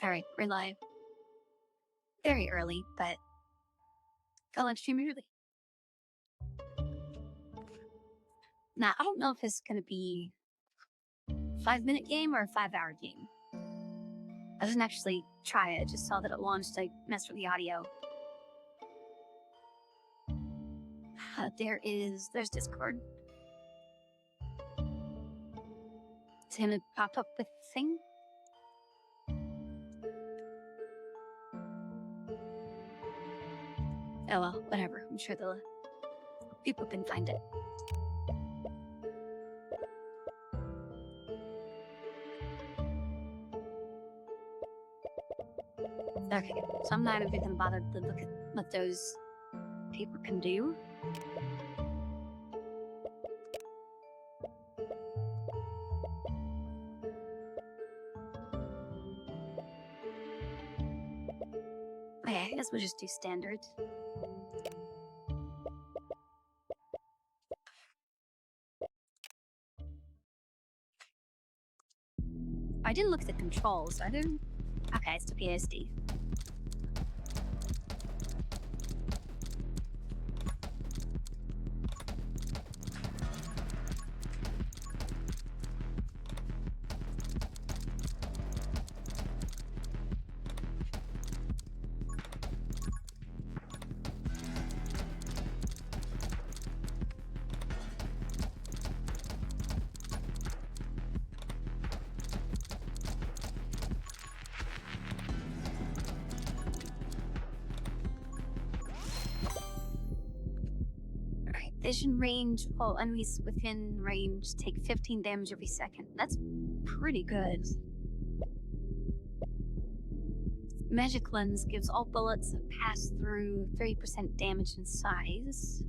Alright, we're live. Very early, but go live stream early. Now, I don't know if it's gonna be a 5-minute game or a 5-hour game. I didn't actually try it, I just saw that it launched, I messed with the audio. There's Discord. It's gonna pop up with the thing. Oh well, whatever. I'm sure the people can find it. Okay, so I'm not even gonna bother to look at what those people can do. Okay, I guess we'll just do standard. I didn't look at the controls. I didn't. Okay, it's the PSD. Vision range, while enemies within range take 15 damage every second. That's pretty good. Magic Lens gives all bullets that pass through 30% damage in size.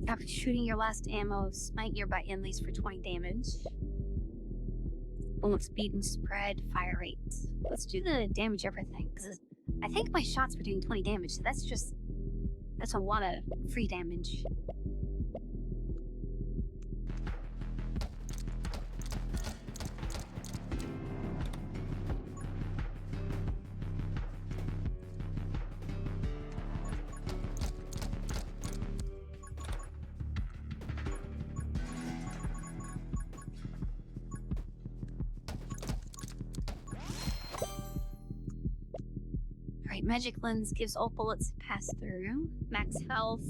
After shooting your last ammo, smite nearby enemies for 20 damage. Bullet speed and spread, fire rate. Let's do the damage everything, because I think my shots were doing 20 damage, so that's a lot of free damage. Alright, Magic Lens gives all bullets pass through. Max health,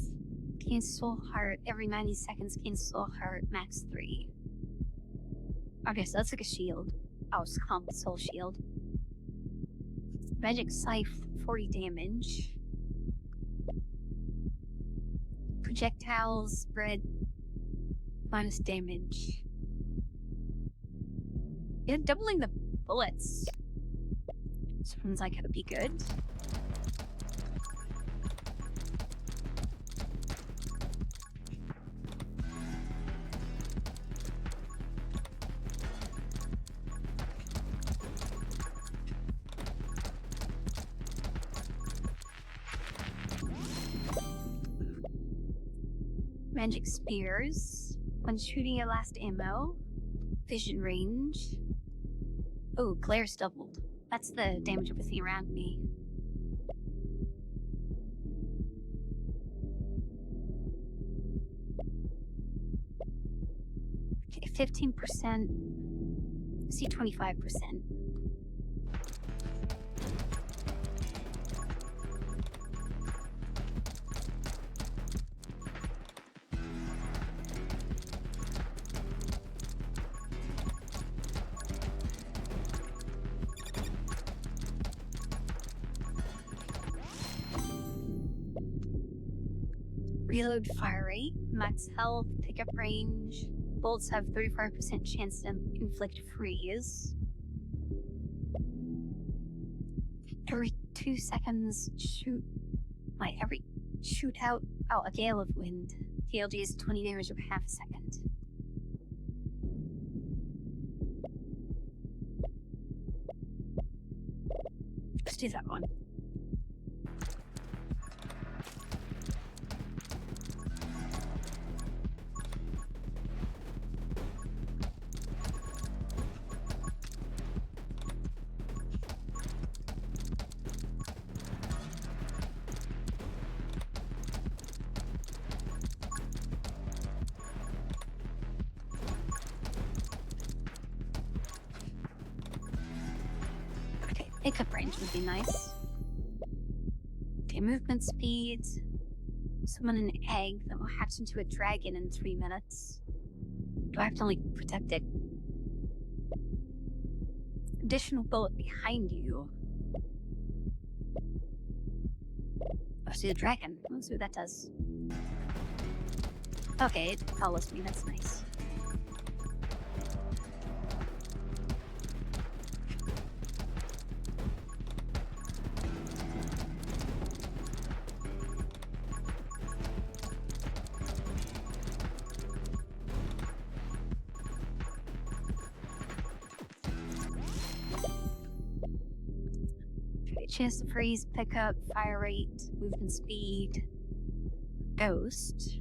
cancel heart, every 90 seconds, cancel heart, max 3. Okay, so that's like a shield. Oh, it's comp soul shield. Magic Scythe, 40 damage. Projectiles, spread, minus damage. Yeah, doubling the bullets sounds like it would be good. Magic Spears. When shooting your last ammo. Vision range. Oh, glare's doubled. That's the damage of everything around me. Okay, 15%. See 25%. Reload fire rate, max health, pickup range. Bolts have 35% chance to inflict freeze. Every 2 seconds, shoot out a gale of wind. TLG is 20 damage over half a second. Let's do that one. Pickup range would be nice. Okay, movement speed. Summon an egg that will hatch into a dragon in 3 minutes. Do I have to like protect it? Additional bullet behind you. Oh, see the dragon. Let's see what that does. Okay, it follows me. That's nice. Chance to freeze, pickup, fire rate, movement speed, ghost.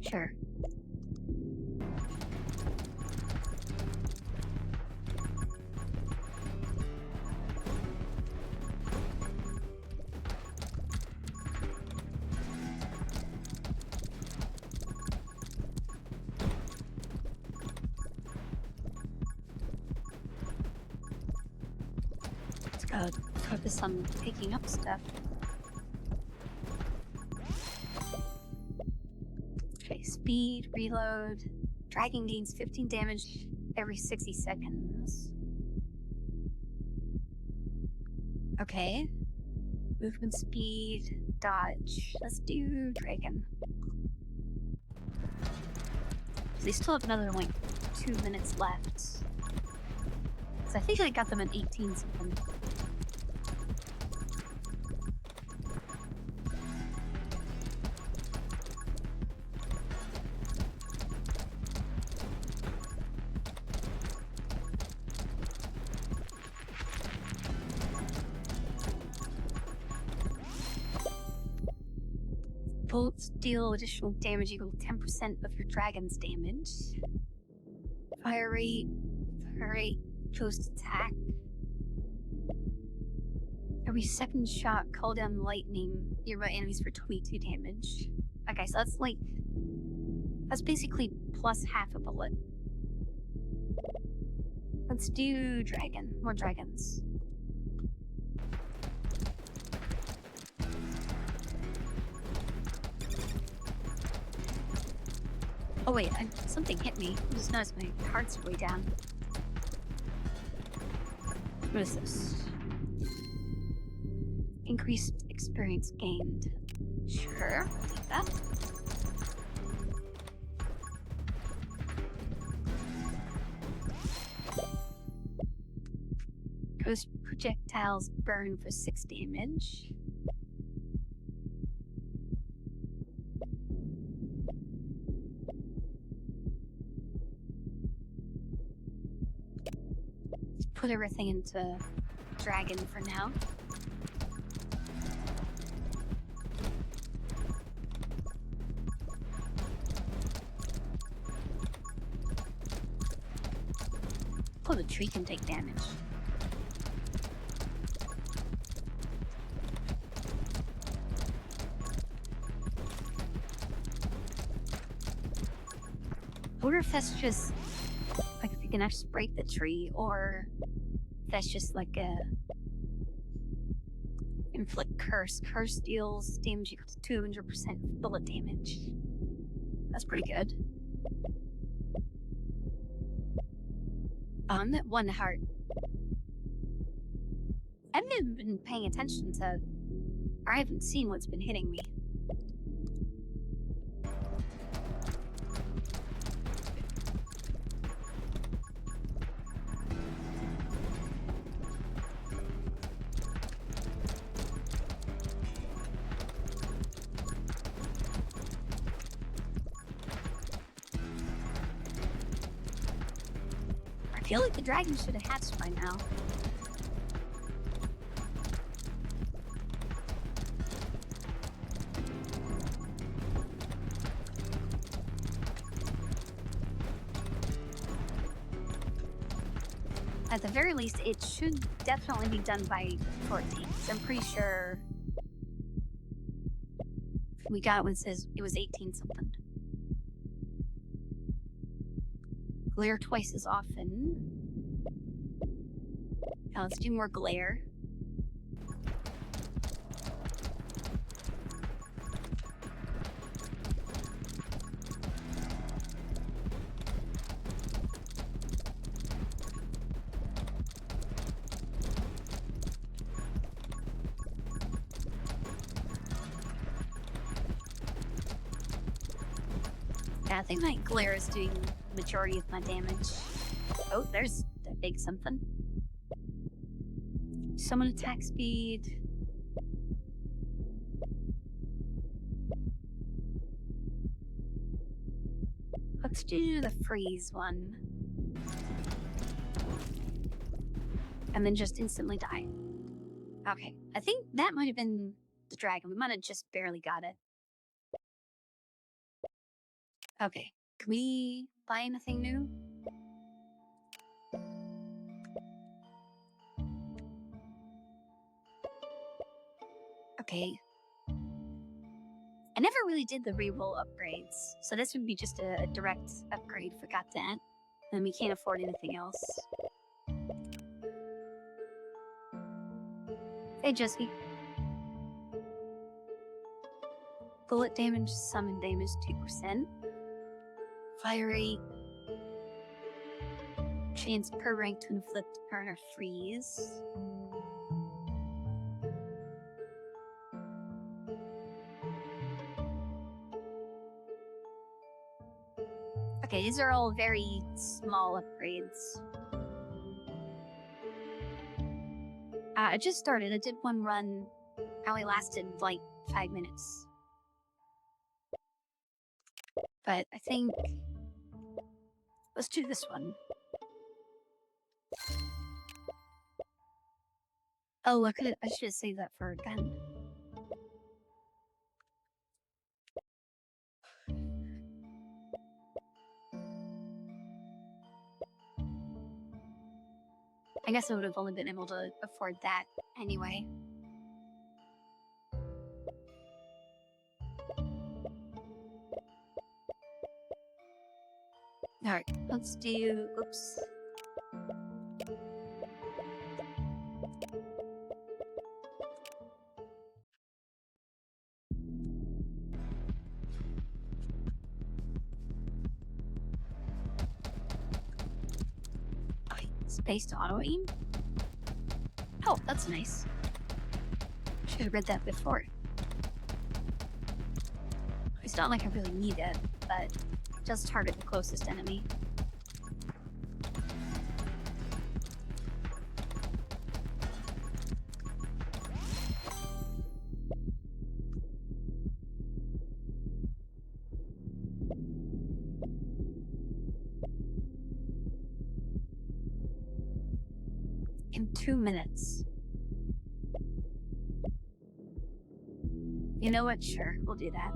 Sure. Let's go focus on picking up stuff. Okay, speed, reload. Dragon gains 15 damage every 60 seconds. Okay. Movement speed, dodge. Let's do dragon. They still have another, like, 2 minutes left. So I think I got them at 18 something. Bullets deal additional damage equal to 10% of your dragon's damage. Fire rate goes to attack. Every second shot, call down lightning nearby enemies for 22 damage. Okay, so that's basically plus half a bullet. Let's do dragon. More dragons. Oh wait, something hit me. I just noticed my heart's way down. What is this? Increased experience gained. Sure, I'll take that. Ghost projectiles burn for 6 damage. Put everything into dragon for now. Oh, the tree can take damage. I wonder if that's just like if you can actually break the tree, or if that's just like a inflict curse. Curse deals damage equal to 200% bullet damage. That's pretty good. That 1 heart. I haven't been paying attention to, or I haven't seen what's been hitting me. I feel like the dragon should have hatched by now. At the very least, it should definitely be done by 14. So I'm pretty sure we got what says it was 18 something. Glare twice as often. Now let's do more glare. Yeah, I think my glare is doing the majority of my damage. Oh, there's a big something. Summon attack speed. Let's do the freeze one. And then just instantly die. Okay, I think that might have been the dragon. We might have just barely got it. Okay, can we buy anything new? Okay. I never really did the reroll upgrades, so this would be just a direct upgrade. Forgot that. And we can't afford anything else. Hey, Jesse. Bullet damage, summon damage 2%. Fire rate. Chance per rank to inflict burn or freeze. Okay, these are all very small upgrades. I just started. I did one run. I only lasted like 5 minutes. But I think... let's do this one. Oh, I should have saved that for a gun. I guess I would have only been able to afford that anyway. Alright, let's do... oops. Space to auto-aim? Oh, that's nice. Should have read that before. It's not like I really need it, but just target the closest enemy. In 2 minutes. You know what? Sure, we'll do that.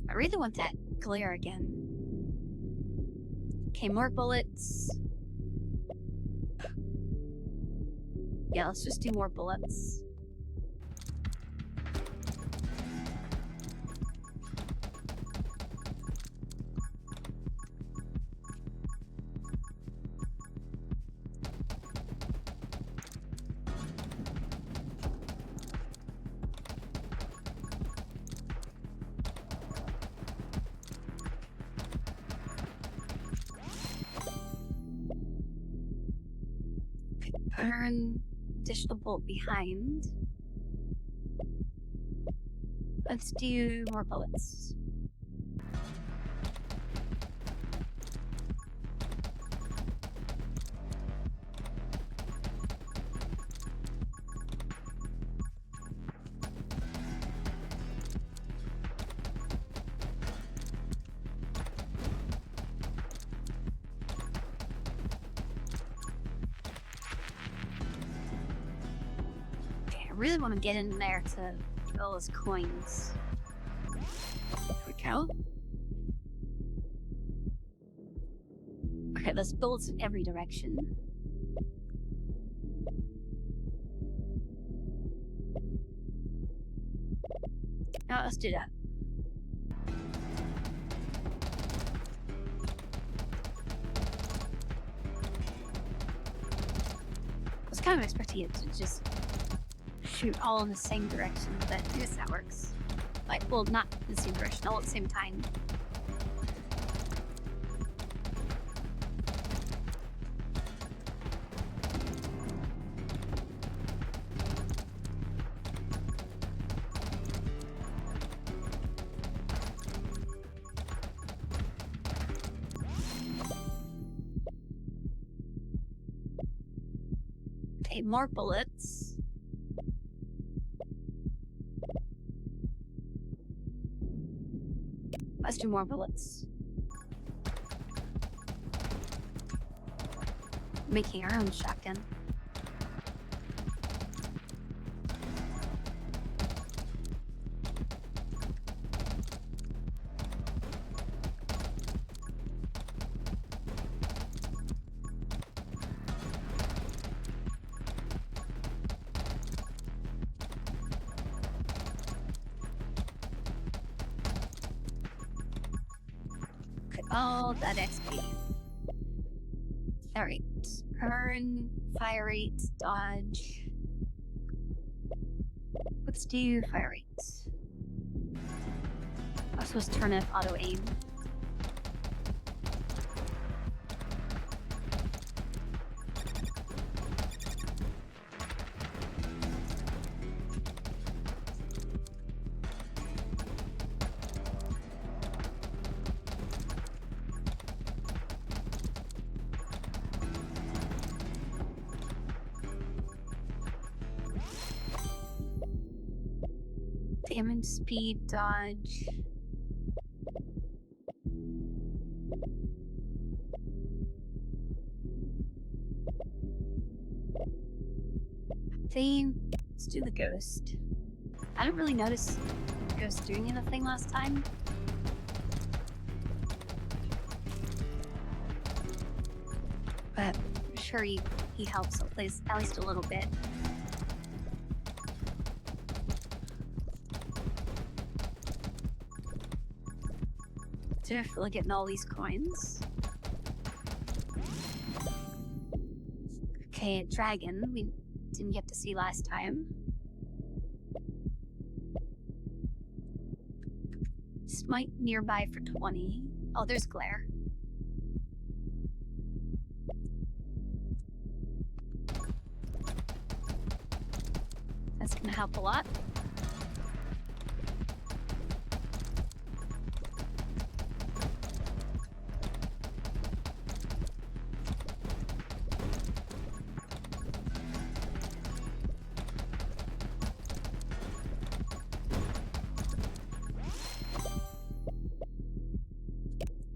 I really want that glare again. Okay, more bullets. Yeah, let's just do more bullets. Burn additional bolt behind. Let's do more bullets. I really want to get in there to get all those coins. There we go. Okay, there's bullets in every direction. Now let's do that. kind of expecting it to just shoot all in the same direction, but I guess that works. Like, well, not in the same direction, all at the same time. Okay, more bullets. Let's do more bullets. Making our own shotgun. All that XP. Alright. Earn, fire rate, dodge. Let's do fire rate. I'm supposed to turn off auto aim. Damage, speed, dodge. Let's do the ghost. I didn't really notice the ghost doing anything last time. But I'm sure he helps at least a little bit. Definitely getting all these coins. Okay, dragon. We didn't get to see last time. Smite nearby for 20. Oh, there's glare. That's gonna help a lot.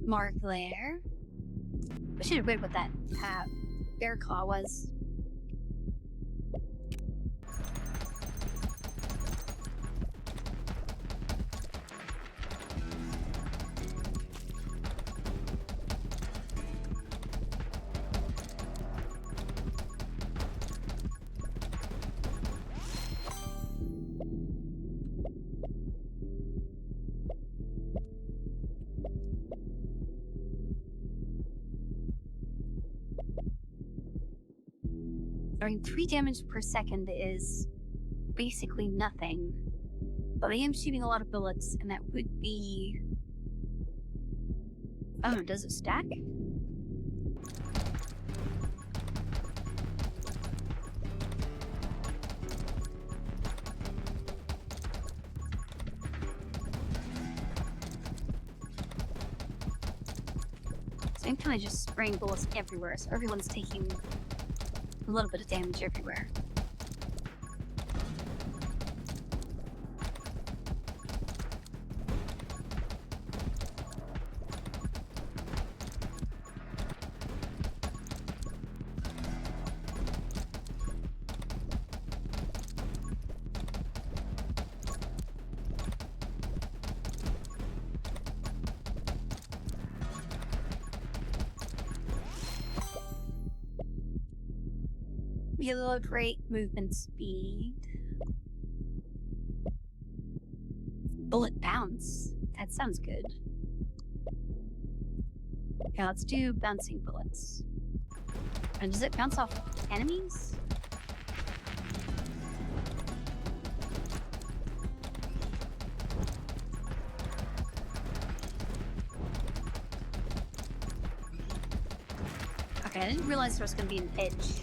More glare. I should have read what that bear claw was. Doing 3 damage per second is basically nothing. But I am shooting a lot of bullets, and that would be... Oh, does it stack? So I'm kind of just spraying bullets everywhere, so everyone's taking a little bit of damage everywhere. Reload rate, movement speed. Bullet bounce. That sounds good. Okay, let's do bouncing bullets. And does it bounce off enemies? Okay, I didn't realize there was gonna be an edge.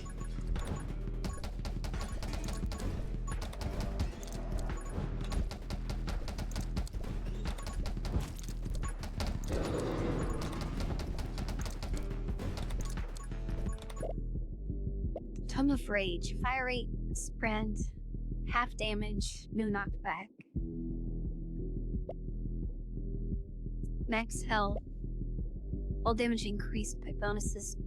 Tome of Rage. Fire rate, sprint, half damage, no knockback. Max health. All damage increased by bonuses.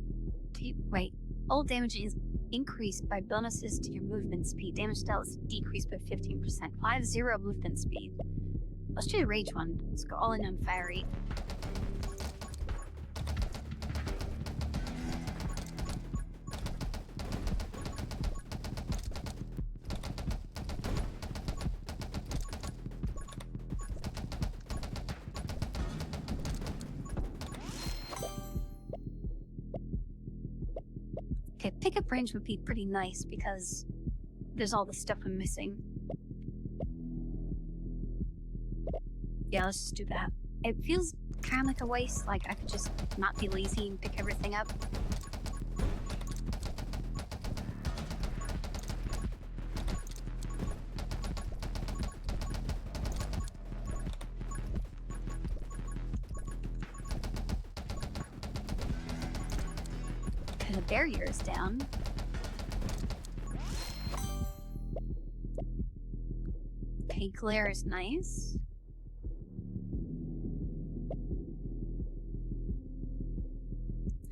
All damage is increased by bonuses to your movement speed. Damage dealt is decreased by 15%. 5-0 movement speed. Let's do the rage one. Let's go all in on fire rate. Okay, pickup range would be pretty nice because there's all the stuff I'm missing. Yeah, let's just do that. It feels kind of like a waste, like I could just not be lazy and pick everything up. Okay, the barrier is down. Okay, glare is nice.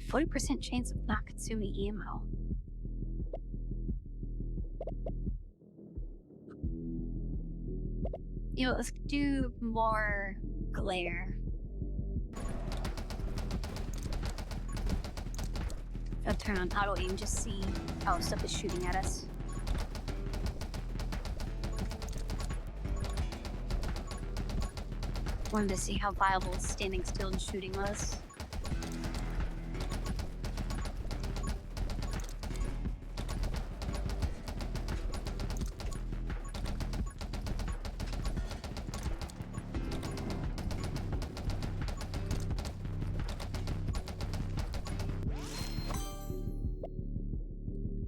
%40 chance of Nakatsumi ammo. You know, let's do more glare. I'll turn on auto aim, just see how stuff is shooting at us. Wanted to see how viable standing still and shooting was.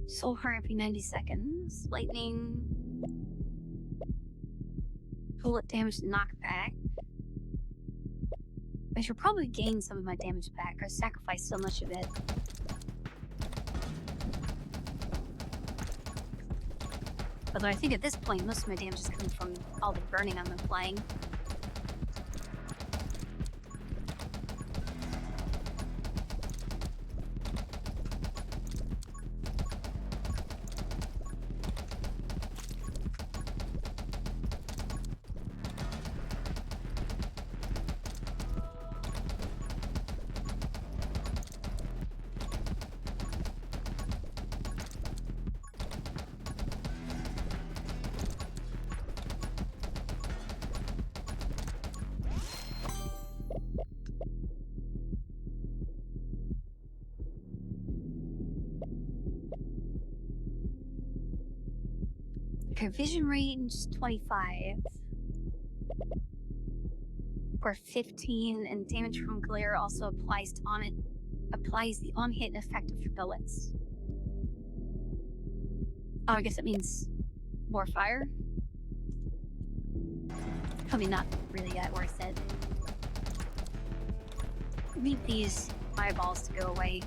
Soul heart every 90 seconds. Lightning. Bullet damage knockback. I should probably gain some of my damage back or sacrifice so much of it. Although I think at this point most of my damage is coming from all the burning I'm applying. Okay, vision range 25. For 15, and damage from glare also applies the on-hit effect of your bullets. Oh, I guess it means more fire? Probably not really that worth it. I need these fireballs to go away.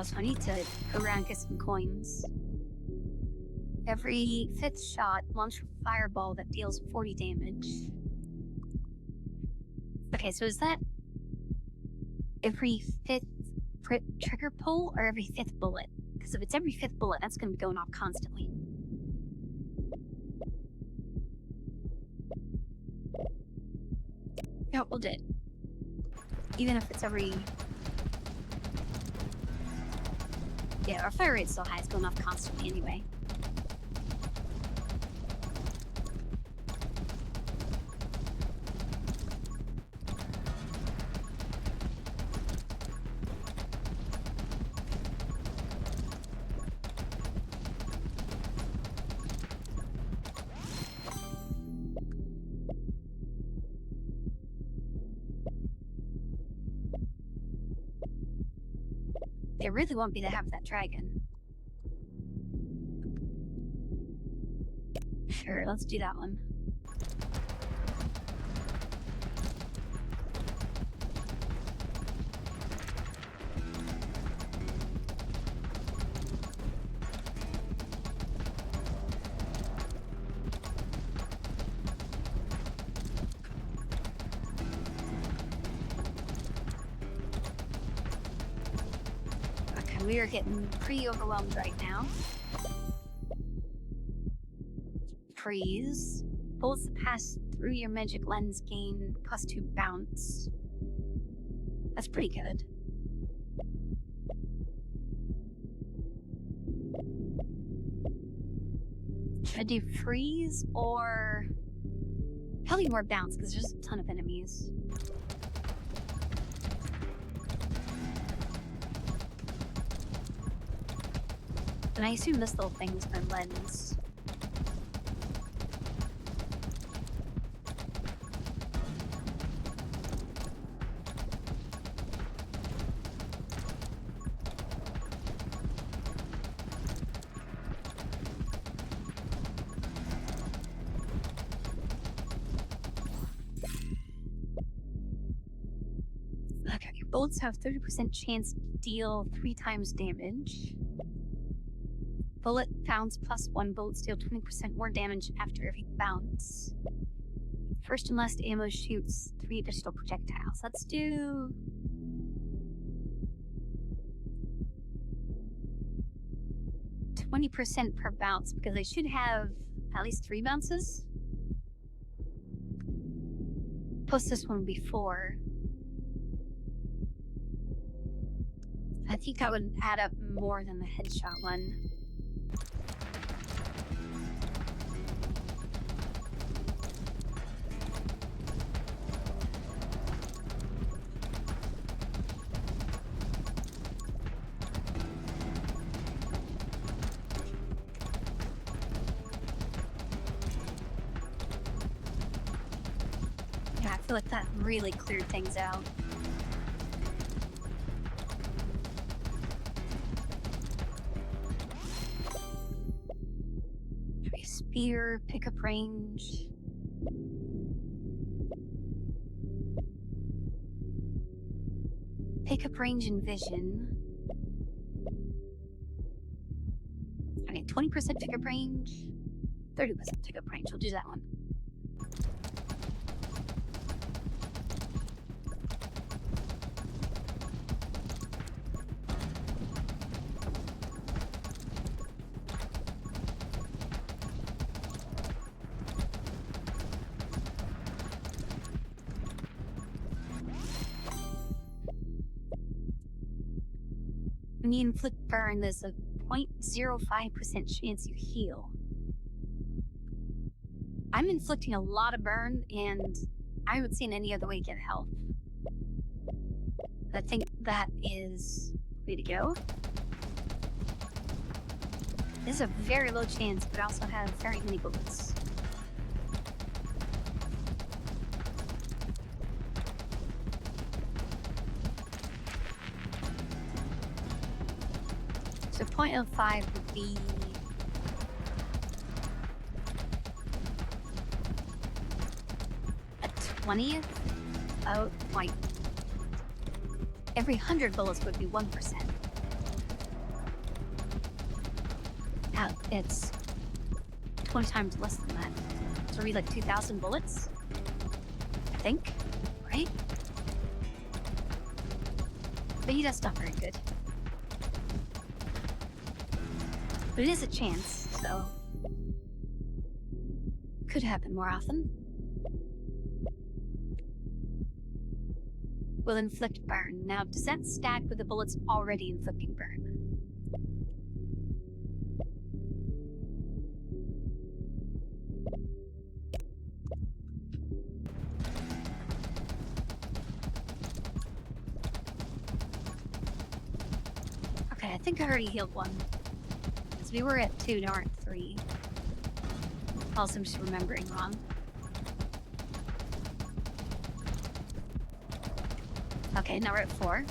So I need to go around and get some coins. Every 5th shot, launch a fireball that deals 40 damage. Okay, so is that every 5th trigger pull or every 5th bullet? Because if it's every 5th bullet, that's going to be going off constantly. Yeah, we'll do it. Even if it's every... Yeah, our fire rate's so high, it's going off constantly anyway. They really want me to have that dragon. Sure, let's do that one. Okay, we are getting pretty overwhelmed right now. Freeze. Bullets that pass through your magic lens gain +2 bounce. That's pretty good. Should I do freeze or probably more bounce because there's a ton of enemies. And I assume this little thing is my lens. Okay, your bullets have 30% chance to deal 3 times damage. Bullet bounce +1. Bullets deal 20% more damage after every bounce. First and last ammo shoots 3 additional projectiles. Let's do... $20 per bounce, because I should have at least 3 bounces. Post this one before. I think that would add up more than the headshot one. Yeah, I feel like that really cleared things out. Spear, pickup range. Pickup range and vision. Okay, 20% pickup range, 30% pickup range. We'll do that one. When you inflict burn, there's a 0.05% chance you heal. I'm inflicting a lot of burn, and I haven't seen any other way to get health. I think that is the way to go. This is a very low chance, but I also have very many bullets. So 0.05 would be a 20th of like every 100 bullets would be 1%. Now it's 20 times less than that. So it'd be like 2,000 bullets, I think, right? But that's not very good. But it is a chance, so could happen more often. Will inflict burn. Now, does that stack with the bullets already inflicting burn? Okay, I think I already healed one. We were at 2, now we're at 3. Also, I'm just remembering wrong. Okay, now we're at 4.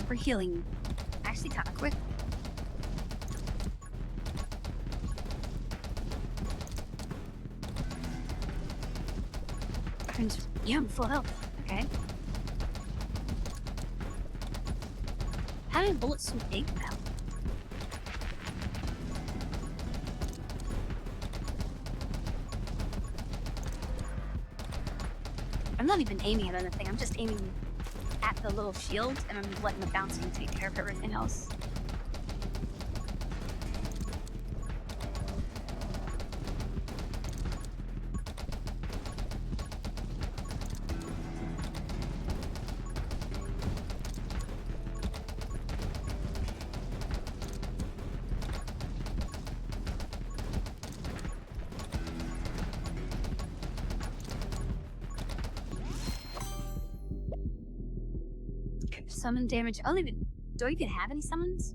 We're healing actually kind of quick. And yeah, I'm full health. Okay. How did bullets so big now? I'm not even aiming at anything. I'm just aiming at the little shield, and I'm letting the bouncing take care of everything else. Summon damage. Do I even have any summons?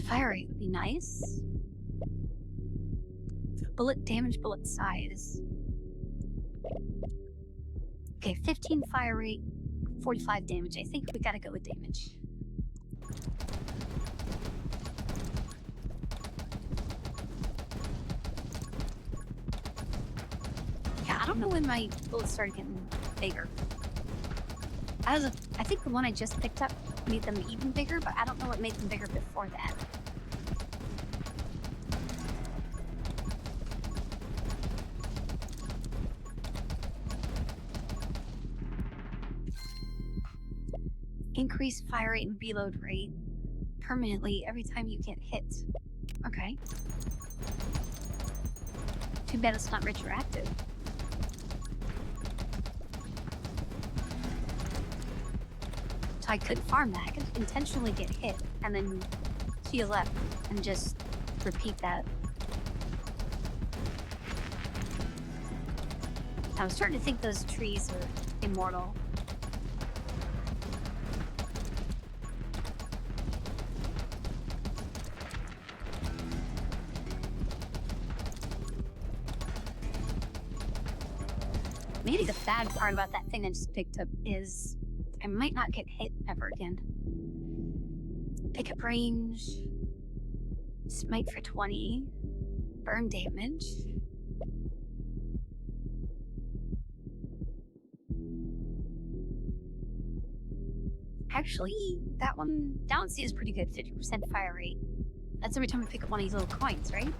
Fire rate would be nice. Bullet damage, bullet size. Okay, 15 fire rate, 45 damage. I think we gotta go with damage. Yeah, I don't know when my bullets started getting bigger. I think the one I just picked up made them even bigger, but I don't know what made them bigger before that. Increase fire rate and reload rate permanently every time you get hit. Okay. Too bad it's not retroactive. So I couldn't farm that. I could intentionally get hit and then heal up and just repeat that. I was starting to think those trees are immortal. Maybe the bad part about that thing I just picked up is I might not get hit ever again. Pickup range. Smite for 20. Burn damage. Actually, that one down C is pretty good. 50% fire rate. That's every time I pick up one of these little coins, right?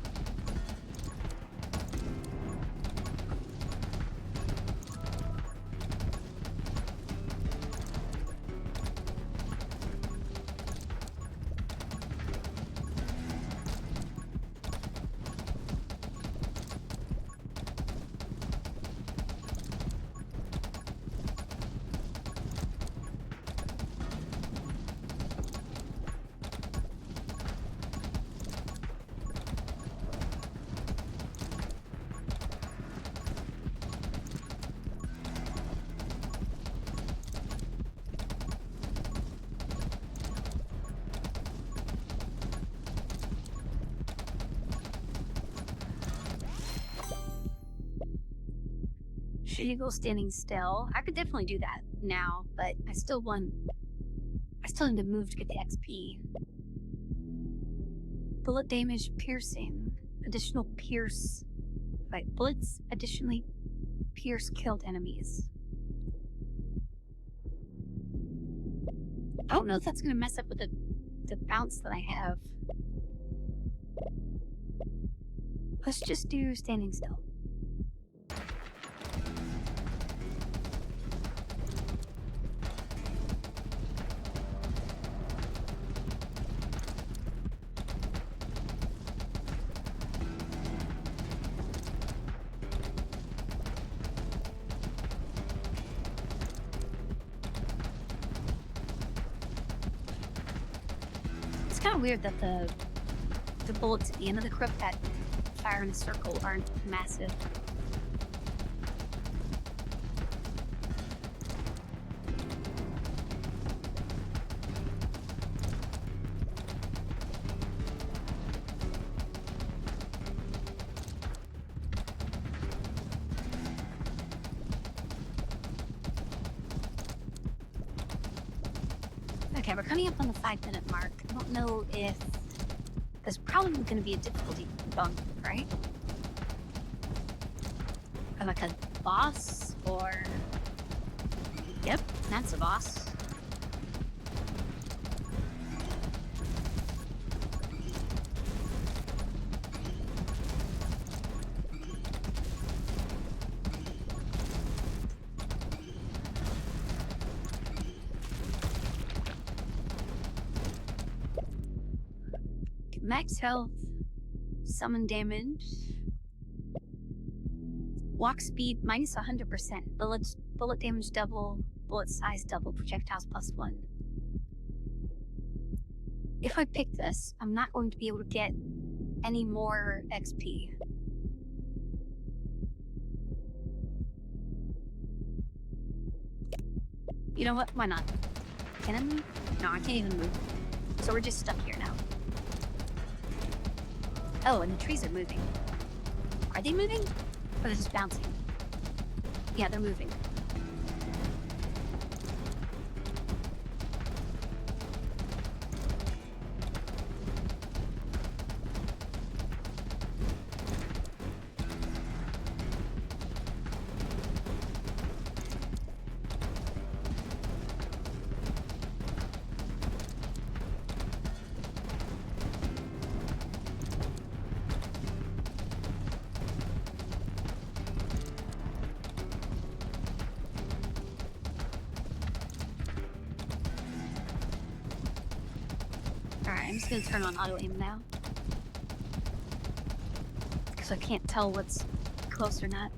Should you go standing still? I could definitely do that now, but I still need to move to get the XP. Bullet damage, piercing. Additional pierce. Right, bullets additionally pierce killed enemies. I don't know if that's gonna mess up with the bounce that I have. Let's just do standing still. It's kind of weird that the bullets at the end of the crypt that fire in a circle aren't massive. Okay, we're coming up on the 5-minute mark. I don't know if there's probably going to be a difficulty bump, right? Or like a boss, or... Yep, that's a boss. Max health, summon damage, walk speed minus 100%, bullet damage double, bullet size double, projectiles +1. If I pick this, I'm not going to be able to get any more XP. You know what? Why not? Can I move? No, I can't even move. So we're just stuck here now. Oh, and the trees are moving. Are they moving? Or they're just bouncing? Yeah, they're moving. Alright, I'm just gonna turn on auto aim now. Because I can't tell what's close or not.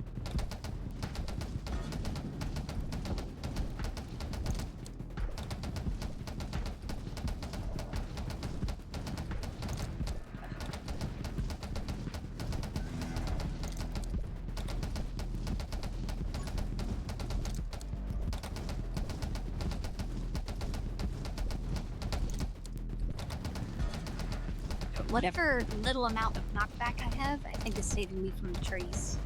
Whatever little amount of knockback I have, I think is saving me from the trees.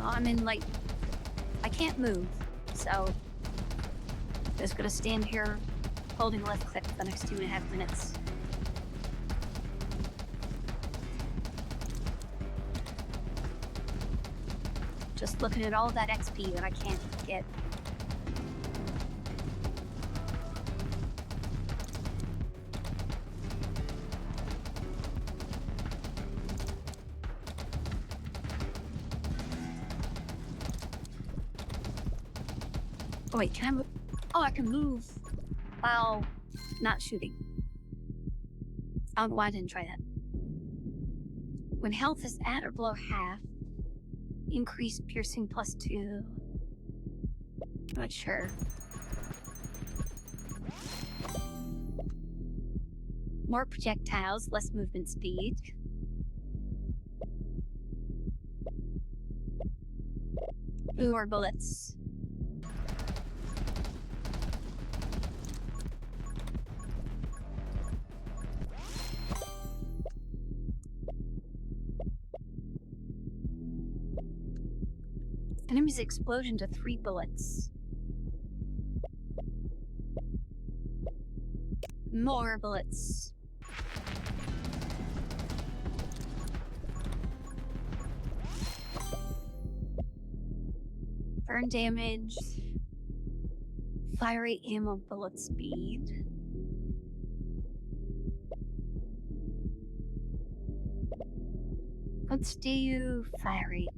I'm in, like, I can't move, so just gonna stand here holding left click for the next 2.5 minutes. Just looking at all of that XP that I can't get. Oh wait, can I move? Oh, I can move while not shooting. I don't know why I didn't try that. When health is at or below half, increase piercing +2. I'm not sure. More projectiles, less movement speed. More bullets. Enemy's explosion to 3 bullets. More bullets. Burn damage. Fire rate, ammo, bullet speed. Let's do fire rate.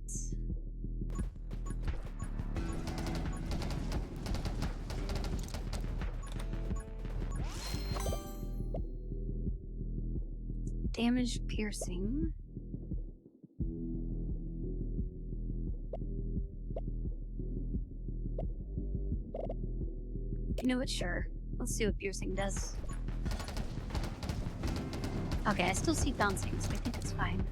Damage piercing. You know what? Sure. Let's see what piercing does. Okay, I still see bouncing, so I think it's fine.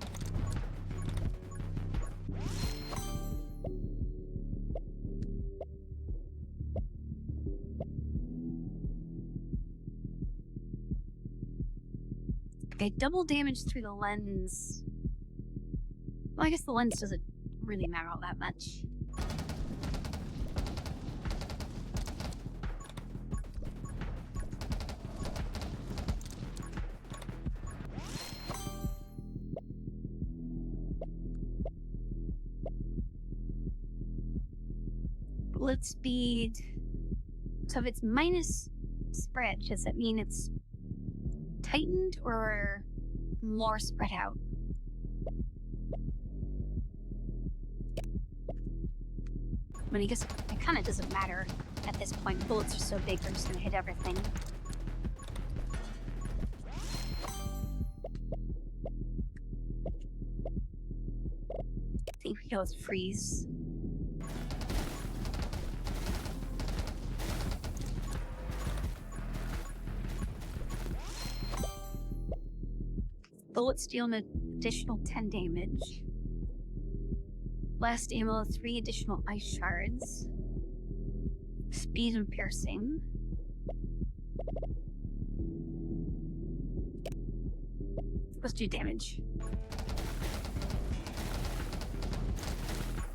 Okay, double damage through the lens. Well, I guess the lens doesn't really matter all that much. Bullet speed. So if it's minus spread, does that mean it's tightened or more spread out? I mean, I guess it kind of doesn't matter at this point. Bullets are so big, they're just gonna hit everything. I think we go with freeze. Bullets deal an additional 10 damage. Blast ammo, 3 additional ice shards. Speed and piercing. Let's do damage.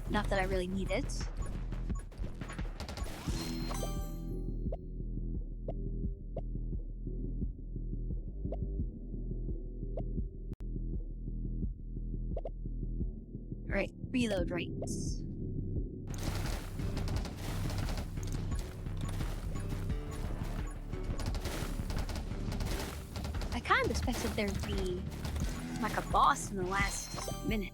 Not that I really need it. Alright, reload rates. I kind of expected there to be like a boss in the last minute.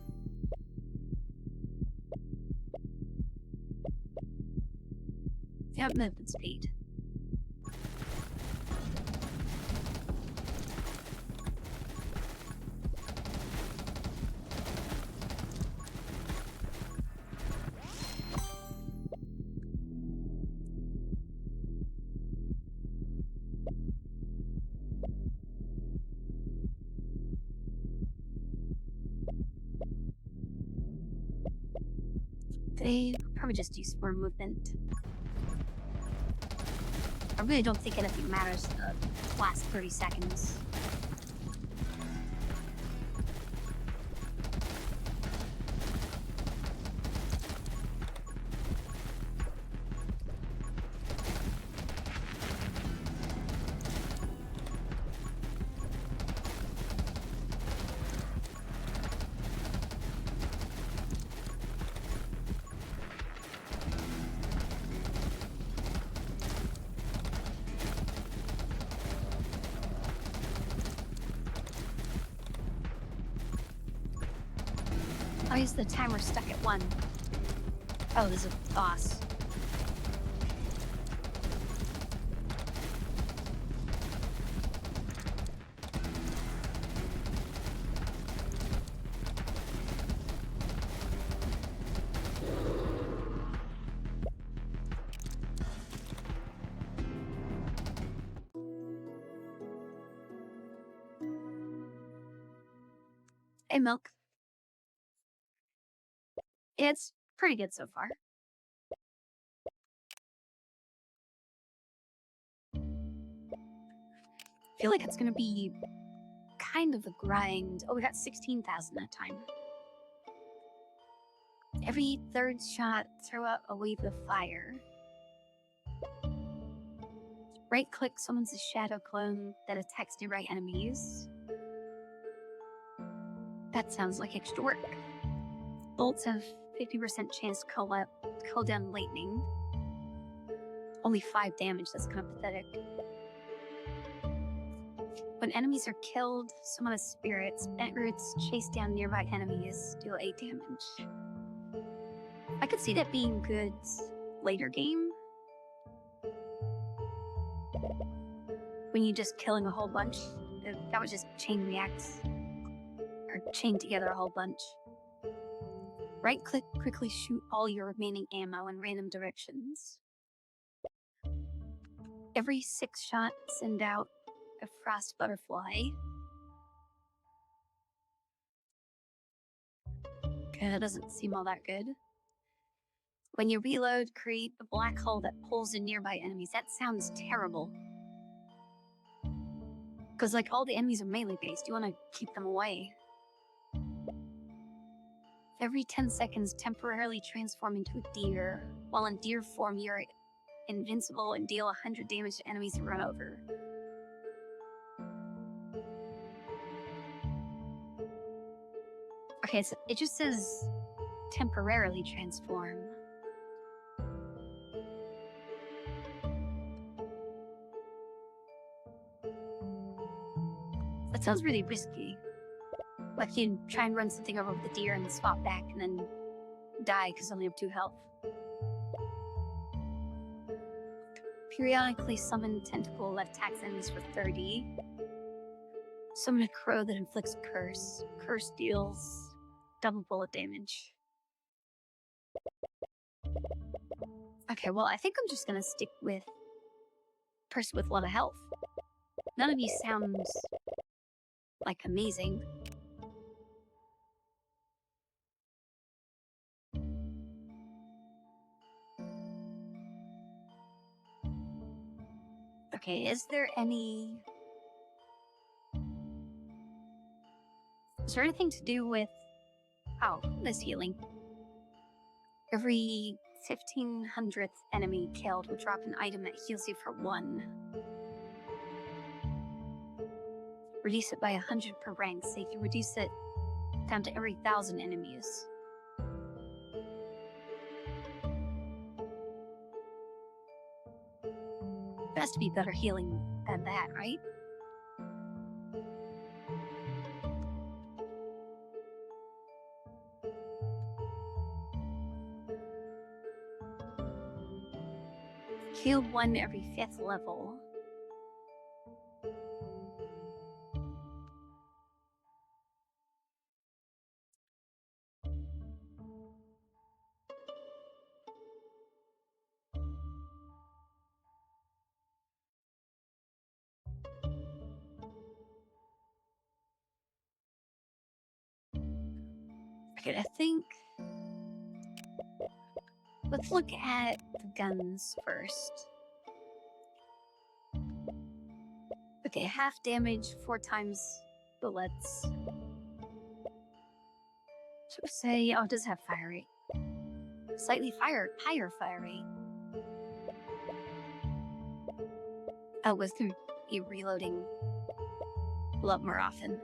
Yep, movement speed. They probably just do more movement. I really don't think anything matters the last 30 seconds. Why is the timer stuck at 1? Oh, there's a boss. Hey, Milk. It's pretty good so far. I feel like it's gonna be kind of a grind. Oh, we got 16,000 that time. Every third shot, throw out a wave of fire. Right-click summons a shadow clone that attacks nearby enemies. That sounds like extra work. Bolts have 50% chance to call down lightning. Only 5 damage, that's kind of pathetic. When enemies are killed, summon a spirit. Spent roots chase down nearby enemies, deal 8 damage. I could see that being good later game. When you just killing a whole bunch, that would just chain reacts. chain together a whole bunch. Right-click, quickly shoot all your remaining ammo in random directions. Every 6 shots, send out a frost butterfly. Okay, that doesn't seem all that good. When you reload, create a black hole that pulls in nearby enemies. That sounds terrible. Because, like, all the enemies are melee-based. You want to keep them away. Every 10 seconds, temporarily transform into a deer. While in deer form, you're invincible and deal 100 damage to enemies you run over. Okay, so it just says temporarily transform. That sounds really risky. Like you try and run something over with the deer and swap back and then die because you only have 2 health. Periodically summon tentacle that attacks enemies for 30. Summon a crow that inflicts curse. Curse deals double bullet damage. Okay, well, I think I'm just gonna stick with person with a lot of health. None of these sounds like amazing. Okay, is there anything to do with... Oh, this healing. Every 1500th enemy killed will drop an item that heals you for 1. Reduce it by 100 per rank, so you can reduce it down to every 1,000 enemies. It has to be better healing than that, right? Heal 1 every 5th level. Okay, I think... Let's look at the guns first. Okay, half damage, 4 times bullets. Should we say... Oh, it does have fire rate. Slightly higher fire rate. Oh, with you reloading a lot more often.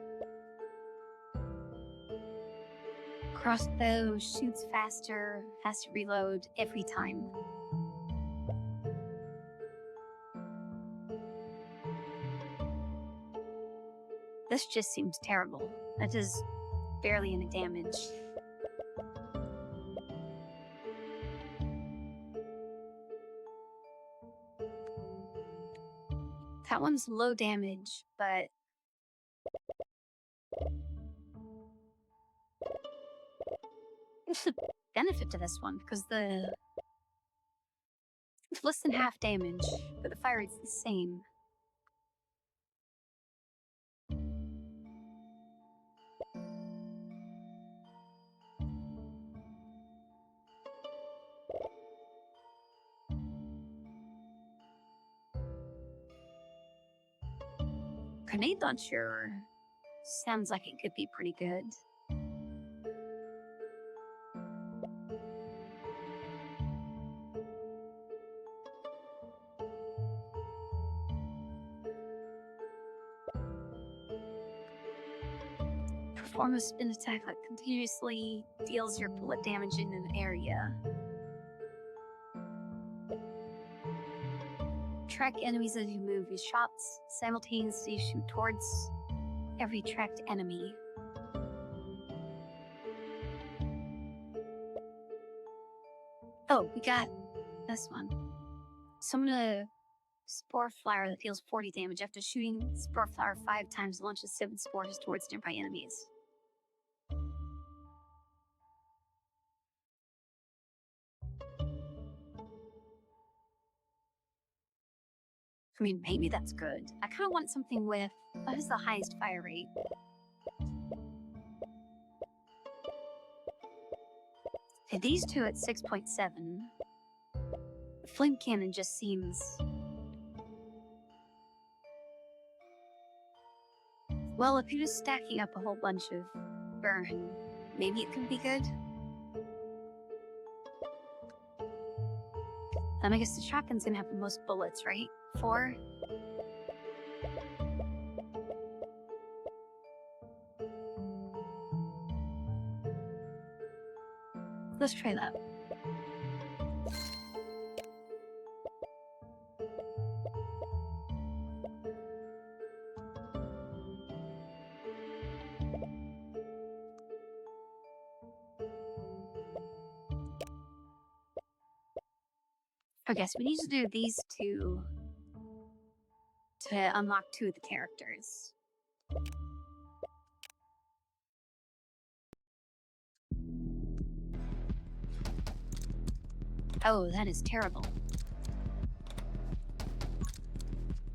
Crossbow shoots faster, has to reload every time. This just seems terrible. That does barely any damage. That one's low damage, but... There's a benefit to this one, because it's less than half damage, but the fire rate's the same. Grenade launcher sounds like it could be pretty good. Perform a spin attack that continuously deals your bullet damage in an area. Track enemies as you move. Use shots simultaneously shoot towards every tracked enemy. Oh, we got this one. Summon a spore flower that deals 40 damage. After shooting spore flower 5 times, launches 7 spores towards nearby enemies. I mean, maybe that's good. I kind of want something with, what is the highest fire rate? Okay, these two at 6.7. The flame cannon just seems... Well, if you're just stacking up a whole bunch of burn, maybe it could be good. I guess the shotgun's gonna have the most bullets, right? 4? Let's try that. Okay, so we need to do these two to unlock 2 of the characters. Oh, that is terrible.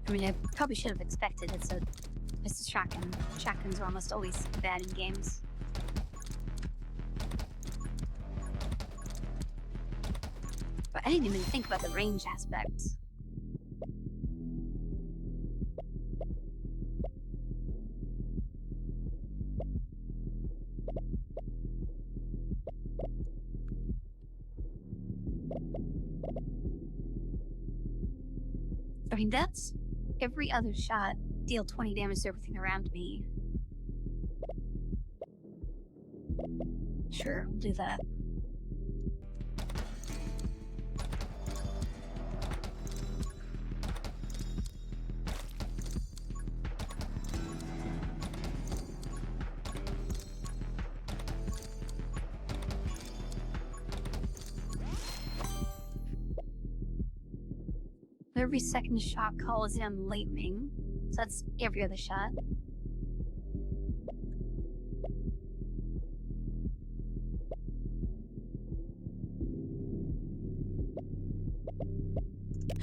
I mean, I probably should have expected it's a shotgun. Shotguns are almost always bad in games. But I didn't even think about the range aspect. I mean, that's every other shot deal 20 damage to everything around me. Sure, we'll do that. Every second shot calls in lightning, so that's every other shot.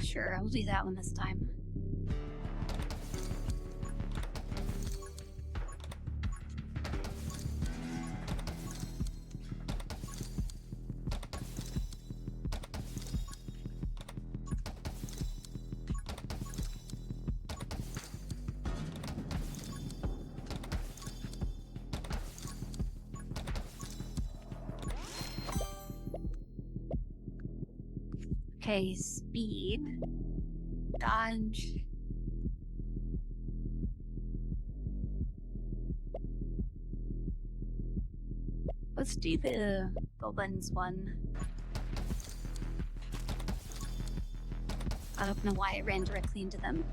Sure, I'll do that one this time. Okay, speed, dodge. Let's do the goblins one. I don't know why it ran directly into them.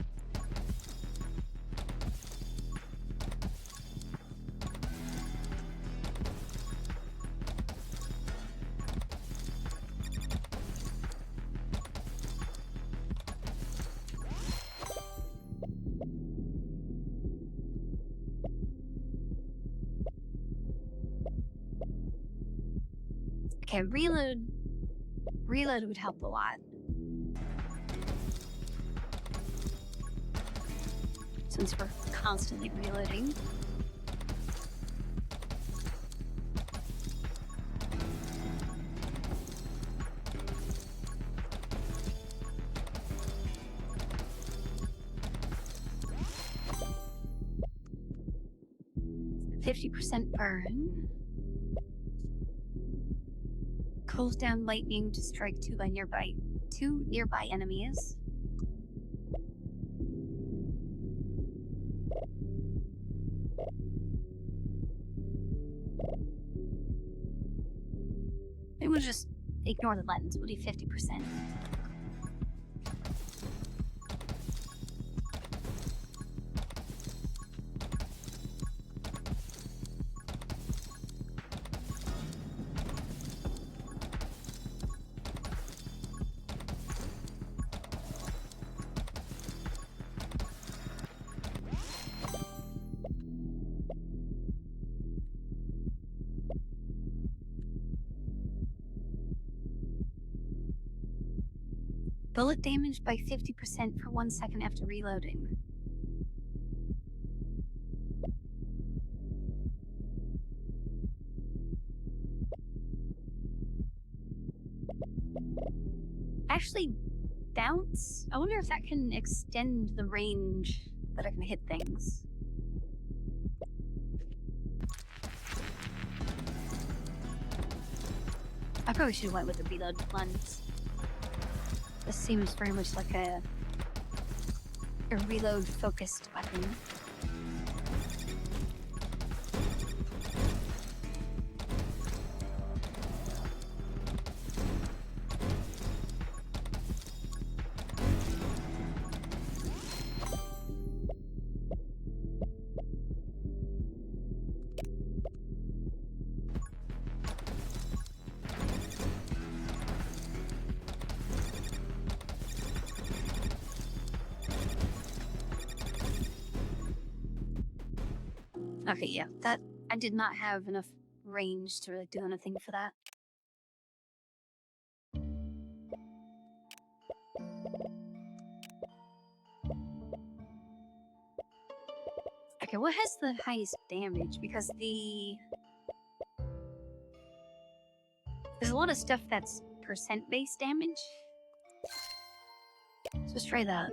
Okay, reload. Reload would help a lot. Since we're constantly reloading. %50 burn. Cools down lightning to strike two nearby enemies. Maybe we'll just ignore the lens. We'll do 50%. Bullet damage by 50% for 1 second after reloading. Actually, bounce? I wonder if that can extend the range that I can hit things. I probably should have went with the reload lens. This seems very much like a reload-focused weapon. Okay, yeah, that I did not have enough range to really do anything for that. Okay, what has the highest damage? Because there's a lot of stuff that's percent-based damage. So let's try that.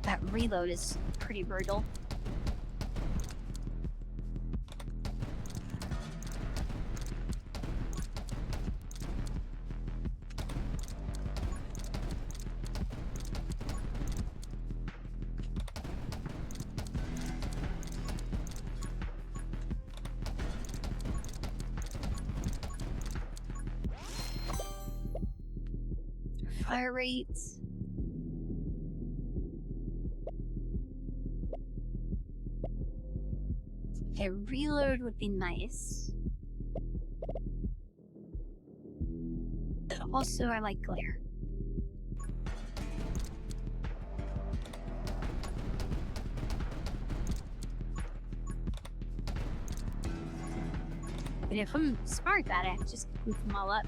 That reload is pretty brutal. Fire rates. Okay, reload would be nice. Also, I like glare. But if I'm smart about it, I can just group them all up.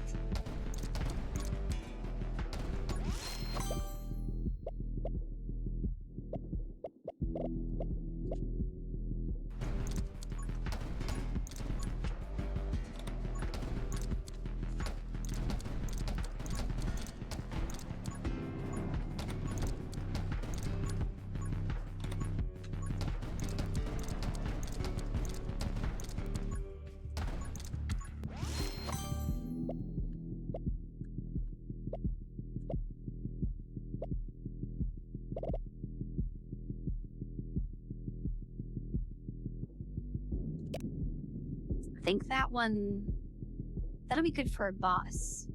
I think that'll be good for a boss.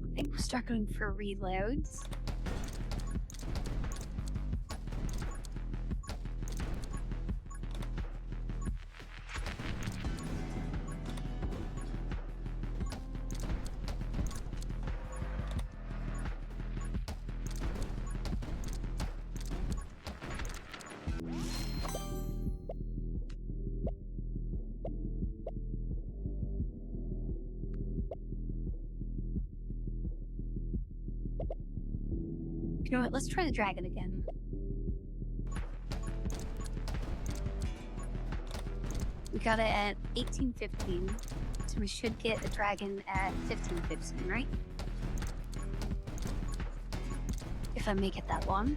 I think we're struggling for reloads. You know what, let's try the dragon again. We got it at 1815, so we should get a dragon at 1515, right? If I make it that long.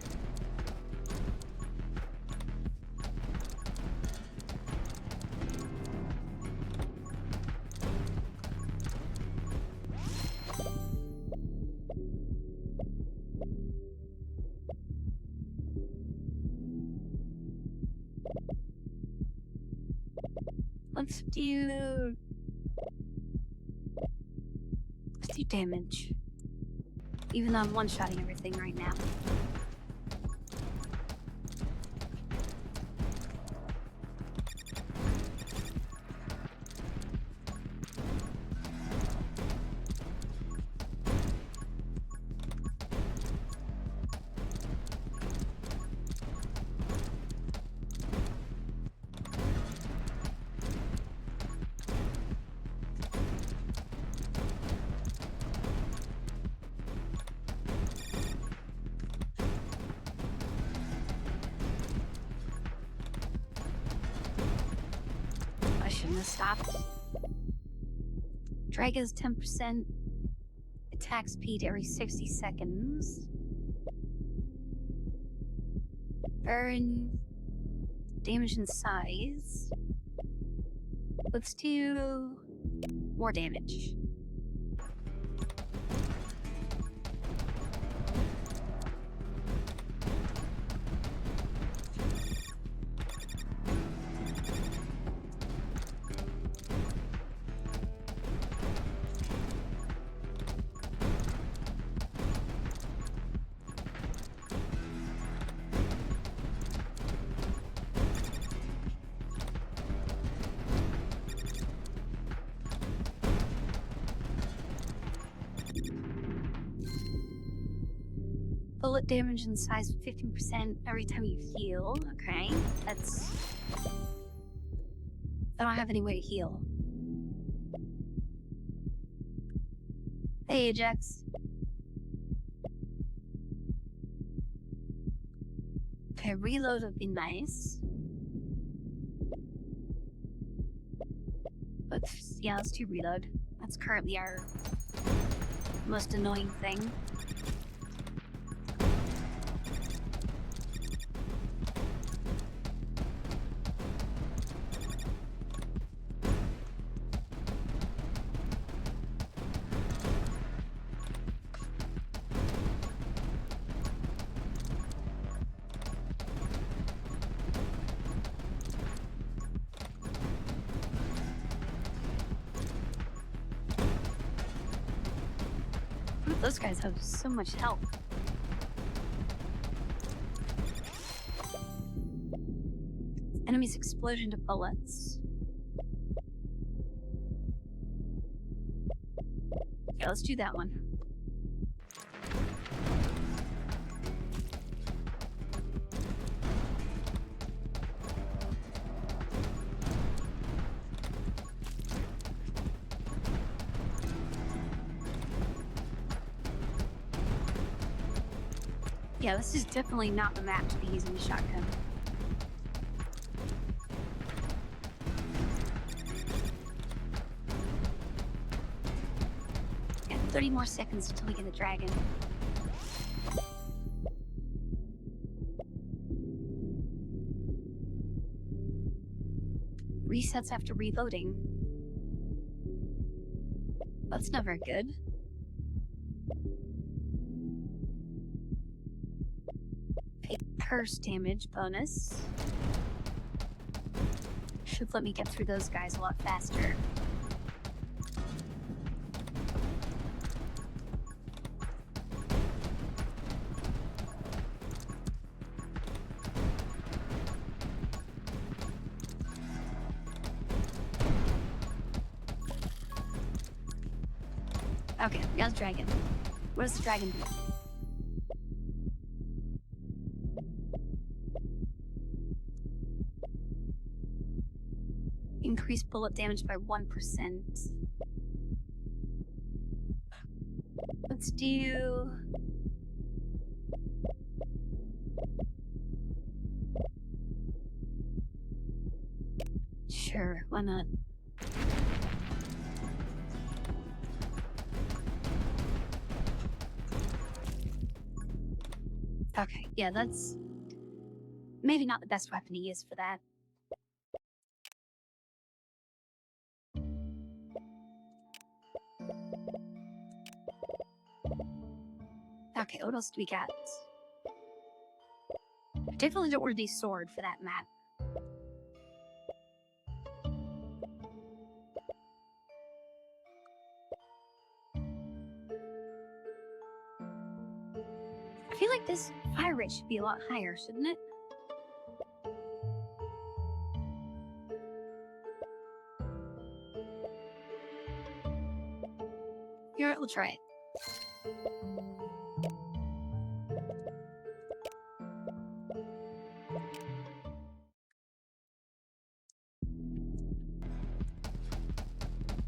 Let's do damage. Even though I'm one-shotting everything right now. I shouldn't have stopped. Drag is 10% attack speed every 60 seconds. Burn damage in size. Let's do more damage. Bullet damage in size 15% every time you heal. Okay, that's... I don't have any way to heal. Hey, Ajax. Okay, reload would be nice. Yeah, let's do reload. That's currently our most annoying thing. Those guys have so much health. Enemy's explosion to bullets. Yeah, let's do that one. Yeah, this is definitely not the map to be using a shotgun. Yeah, 30 more seconds until we get a dragon. Resets after reloading. That's never good. Curse damage bonus. Should let me get through those guys a lot faster. Okay, we got the dragon. What does the dragon do? Increase bullet damage by 1%. Let's do... Sure, why not? Okay, yeah, that's maybe not the best weapon to use for that. Okay, what else do we got? I definitely don't want to do sword for that map. feel like this fire rate should be a lot higher, shouldn't it? Here, we'll try it.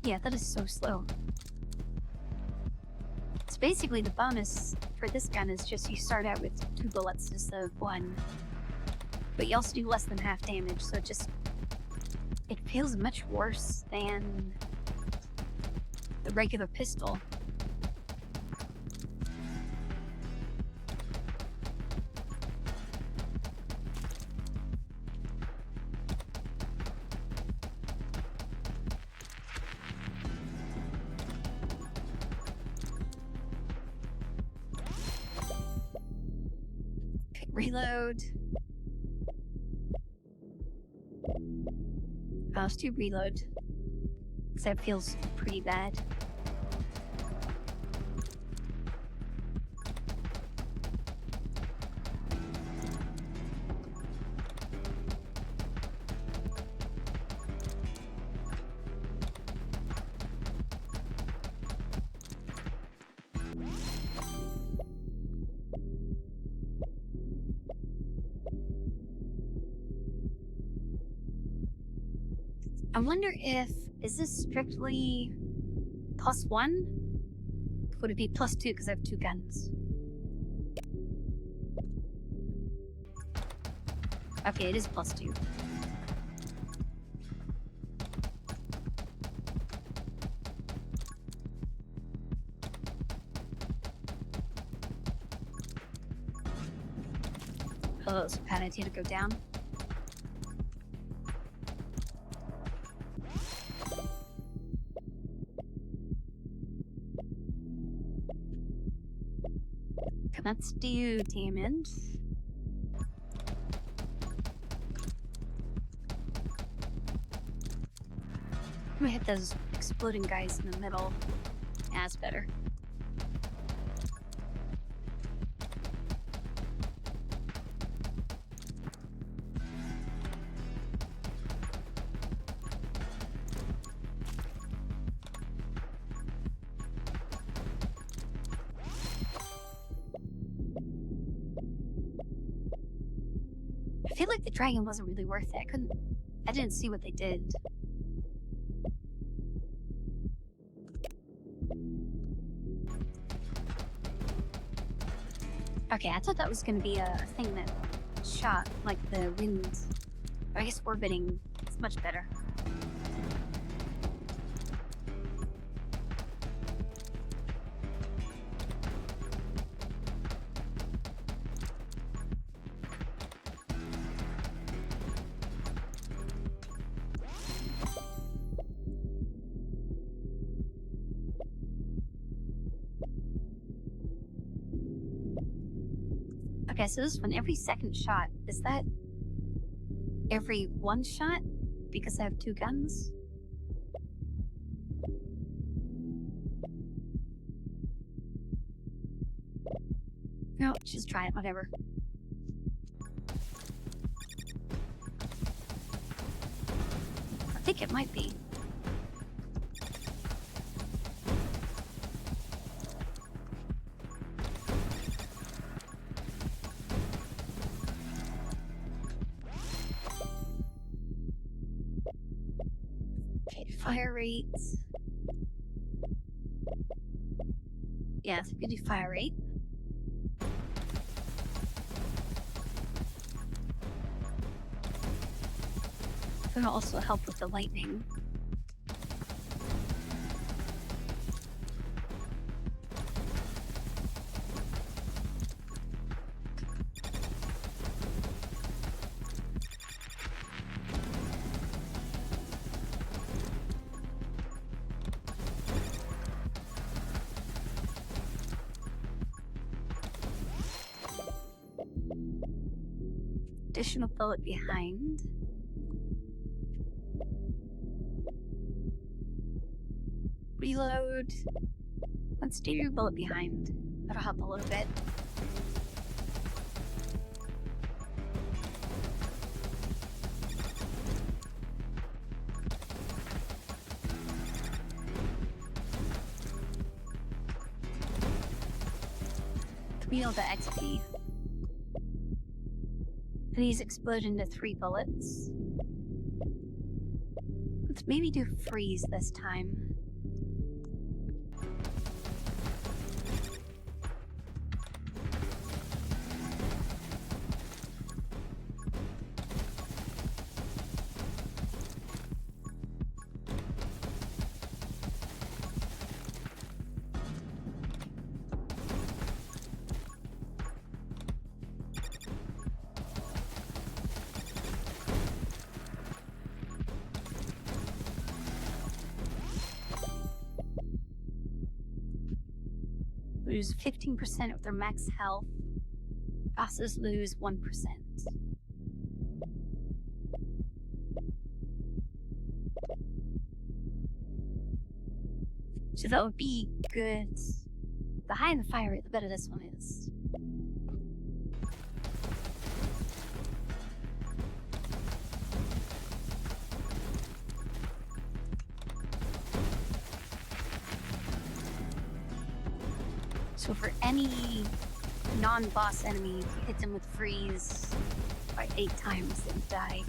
Yeah, that is so slow. So basically the bonus for this gun is just you start out with 2 bullets instead of 1. But you also do less than half damage, so it feels much worse than the regular pistol. Okay, reload. Let's do reload. Because that feels pretty bad. I wonder is this strictly +1? Would it be +2 because I have 2 guns? Okay, it is +2. Oh, so Pat, I need to go down. Let's do damage. I'm gonna hit those exploding guys in the middle. Yeah, that's better. I feel like the dragon wasn't really worth it. I didn't see what they did. Okay, I thought that was gonna be a thing that shot, like the wind. I guess orbiting is much better. Okay, so this one, every second shot, is that every 1 shot? Because I have 2 guns? No, just try it, whatever. I think it might be. Fire rates. Yeah, so we can do fire rate. It'll also help with the lightning. Additional bullet behind. Reload. Let's do bullet behind. That'll help a little bit. Real the XP. These explode into 3 bullets. Let's maybe do freeze this time. Lose 15% of their max health. Bosses lose 1%. So that would be good. The higher the fire rate, the better this one is. So for any non-boss enemy, if you hit them with freeze by 8 times, they die.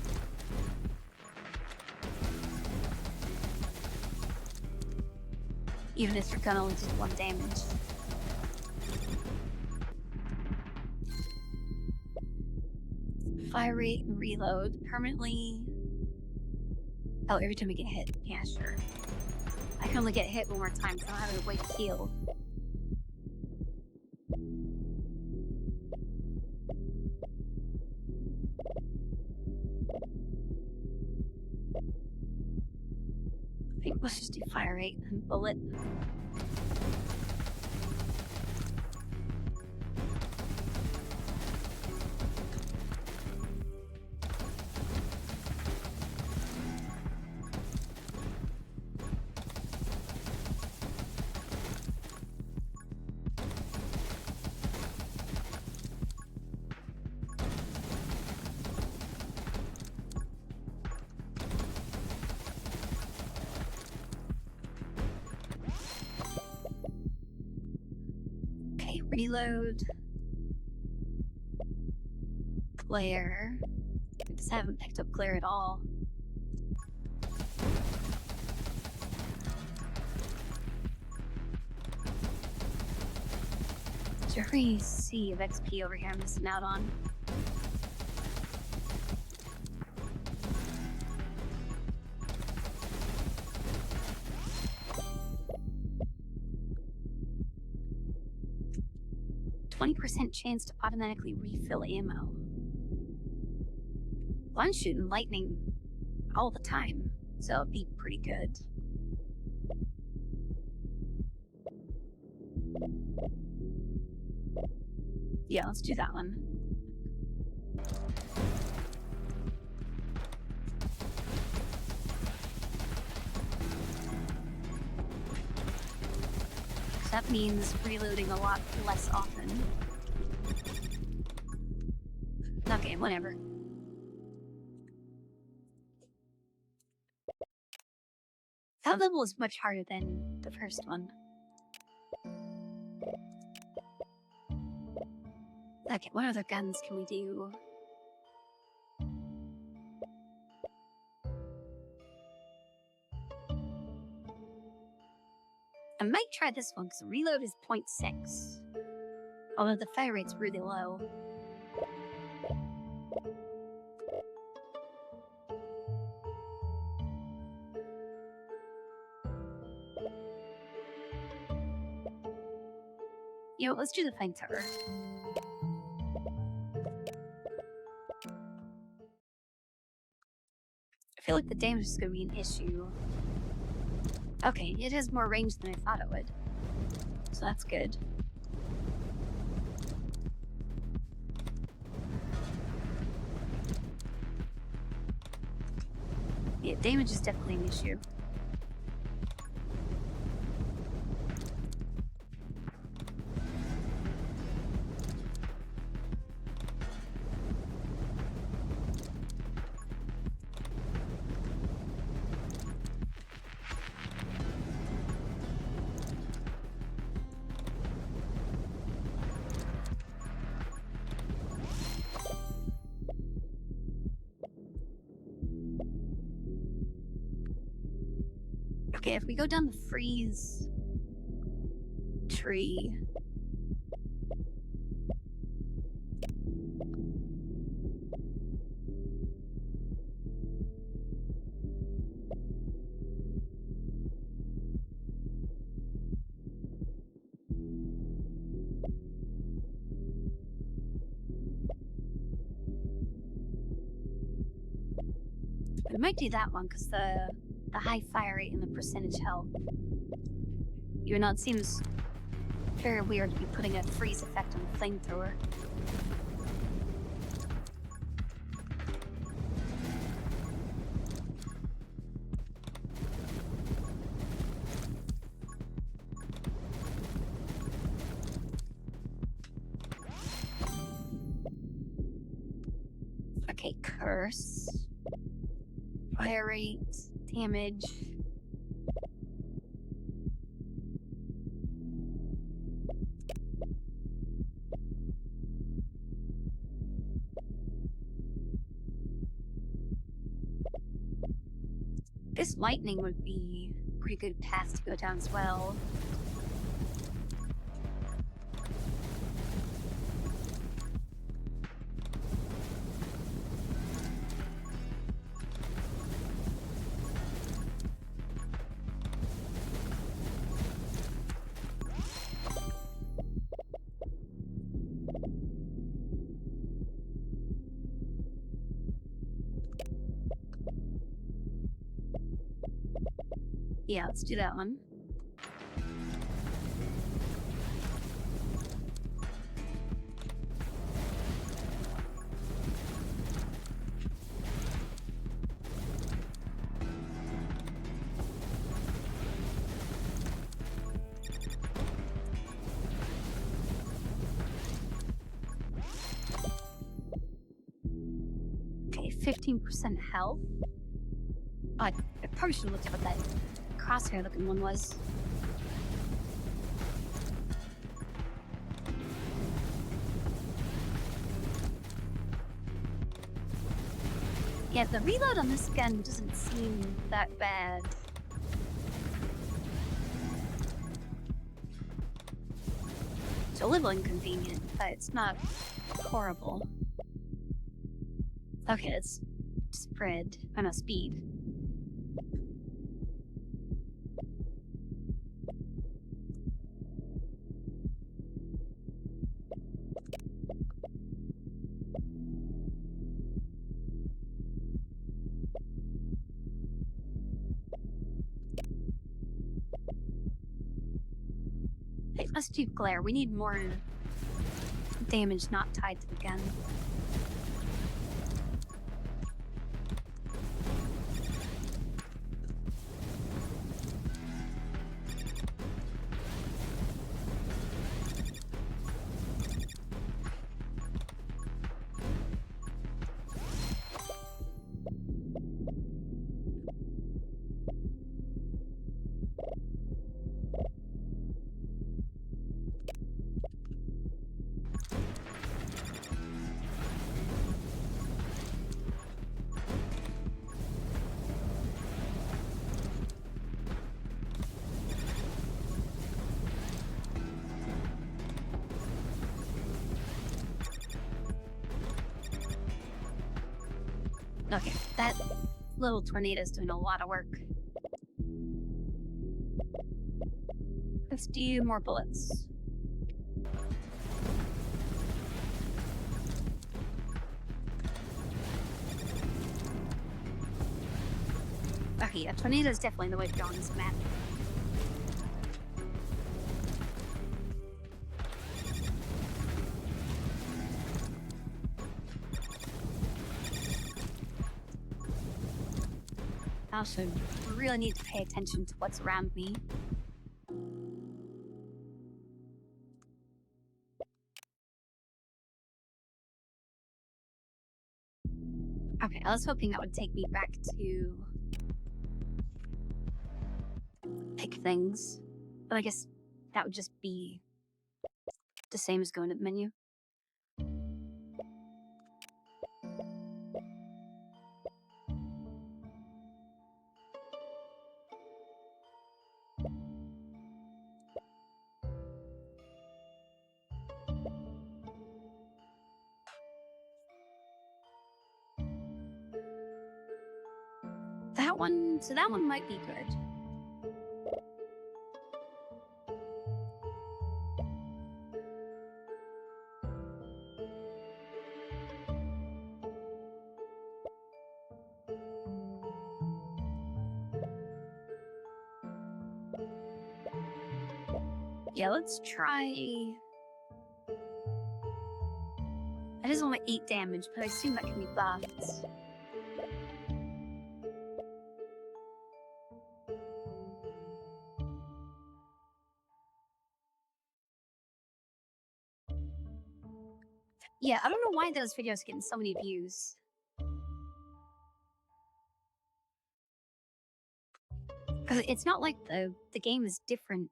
Even if your gun only did 1 damage. Fire rate and reload permanently. Oh, every time we get hit. Yeah, sure. I can only get hit 1 more time, so I don't have a way to heal. I think let's just do fire rate and bullet. Reload. Glare. I just haven't picked up glare at all. Every C of XP over here I'm missing out on. %, chance to automatically refill ammo. Well, I'm shooting lightning all the time, so it'd be pretty good. Yeah, let's do that one. So that means reloading a lot less often. Okay, whatever. That level is much harder than the first one. Okay, what other guns can we do? I might try this one, because the reload is 0.6. Although the fire rate's really low. You know, let's do the flamethrower. I feel like the damage is going to be an issue. Okay, it has more range than I thought it would. So that's good. Yeah, damage is definitely an issue. Okay, if we go down the freeze tree. We might do that one because the high fire rate and the percentage health. Even though it seems very weird to be putting a freeze effect on the flamethrower. Okay, curse. Fire rate, damage. This lightning would be a pretty good path to go down as well. Yeah, let's do that one. Okay, 15% health. I probably should have looked at what that crosshair looking one was. Yeah, the reload on this gun doesn't seem that bad. It's a little inconvenient, but it's not horrible. Okay, let's spread. Oh no, speed. Hey, let's do glare. We need more damage not tied to the gun. Okay, that little tornado is doing a lot of work. Let's do more bullets. Okay, yeah, tornado is definitely the way to go on this map. I also really need to pay attention to what's around me. Okay, I was hoping that would take me back to pick things, but I guess that would just be the same as going to the menu. that one, so that one might be good. Yeah, let's try... That is only 8 damage, but I assume that can be buffed. Yeah, I don't know why those videos getting so many views. Because it's not like the game is different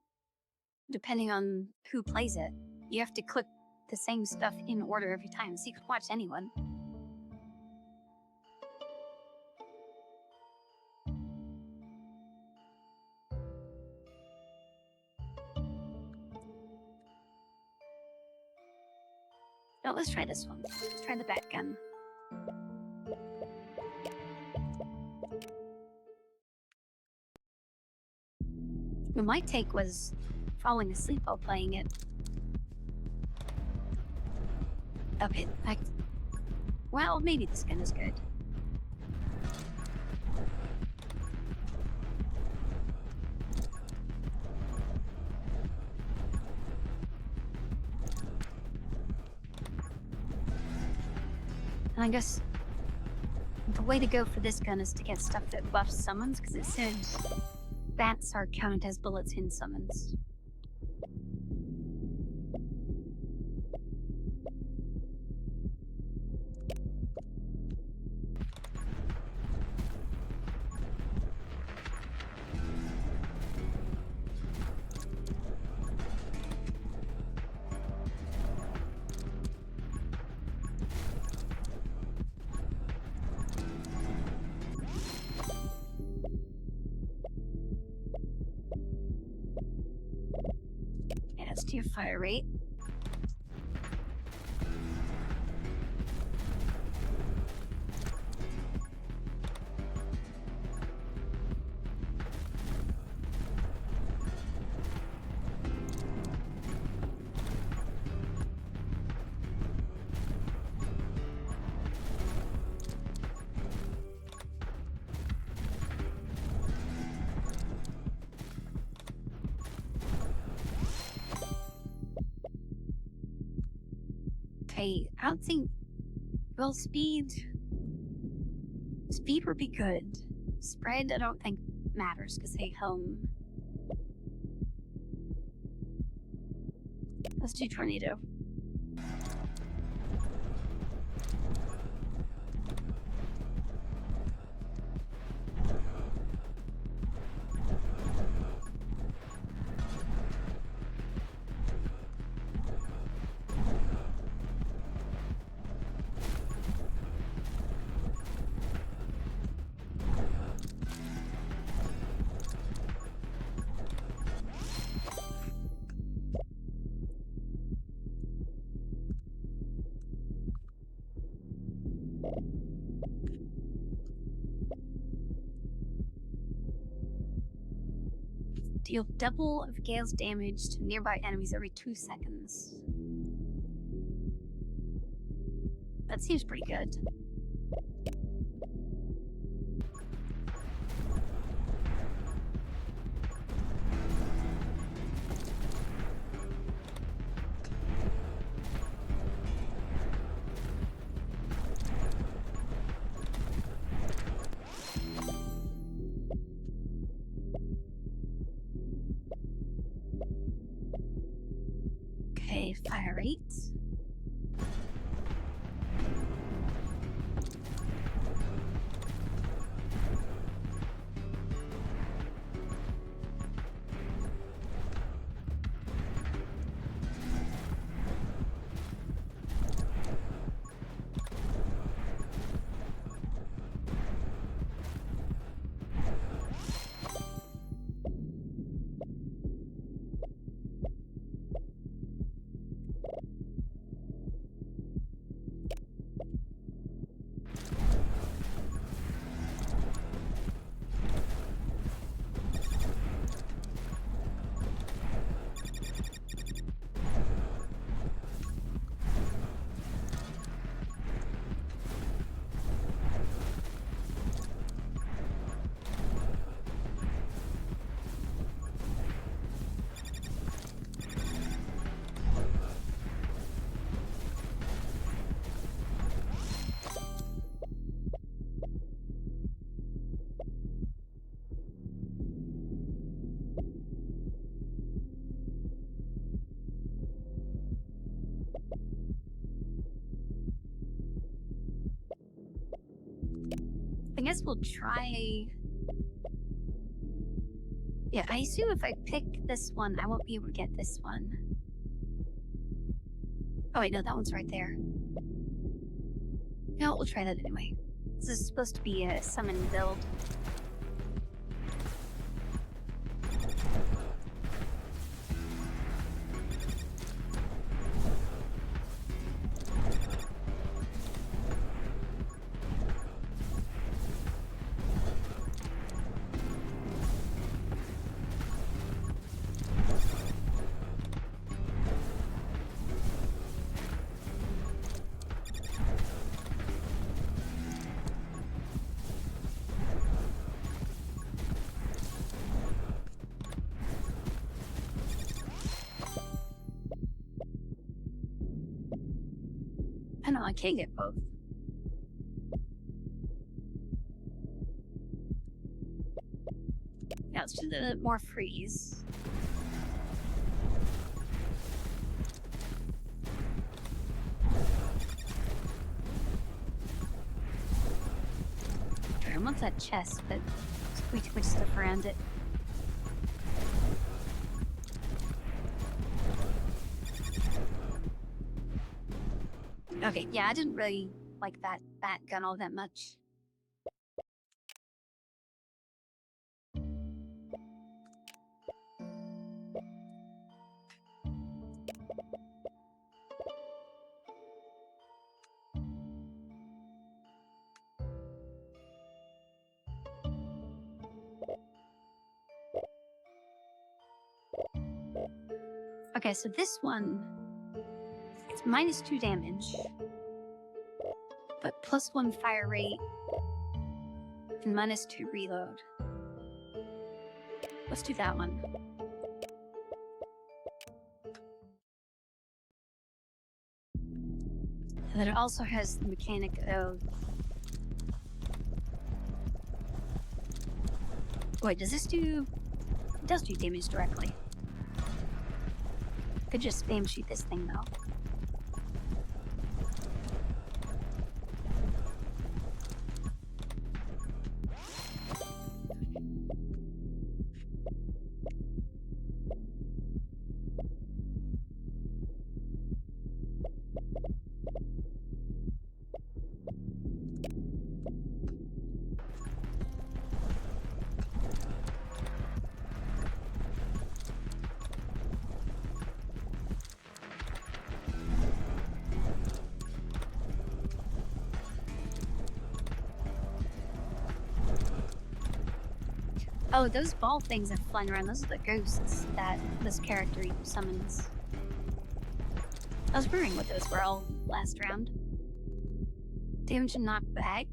depending on who plays it. You have to click the same stuff in order every time, so you can watch anyone. No, let's try this one. Let's try the bat gun. Well, my take was falling asleep while playing it. Okay, well, maybe this gun is good. And I guess the way to go for this gun is to get stuff that buffs summons, because it said bats are counted as bullets in summons. Adds to your fire rate. Okay, I don't think... Well, speed would be good. Spread, I don't think matters, because they home. Let's do tornado. Deal double of Gale's damage to nearby enemies every 2 seconds. That seems pretty good. Okay, fire rate. guess we'll try... Yeah, I assume if I pick this one, I won't be able to get this one. Oh wait, no, that one's right there. No, we'll try that anyway. This is supposed to be a summon build. I know, I can't get both. Yeah, let's do the more freeze. I want that chest, but there's way too much stuff around it. Okay, yeah, I didn't really like that bat gun all that much. Okay, so this one, it's -2 damage, but +1 fire rate and -2 reload. Let's do that one. And then it also has the mechanic of... Wait, does this do... It does do damage directly. Could just spam shoot this thing though. Oh, those ball things that are flying around, those are the ghosts that this character summons. I was wondering what those were all last round. Damage and knockback.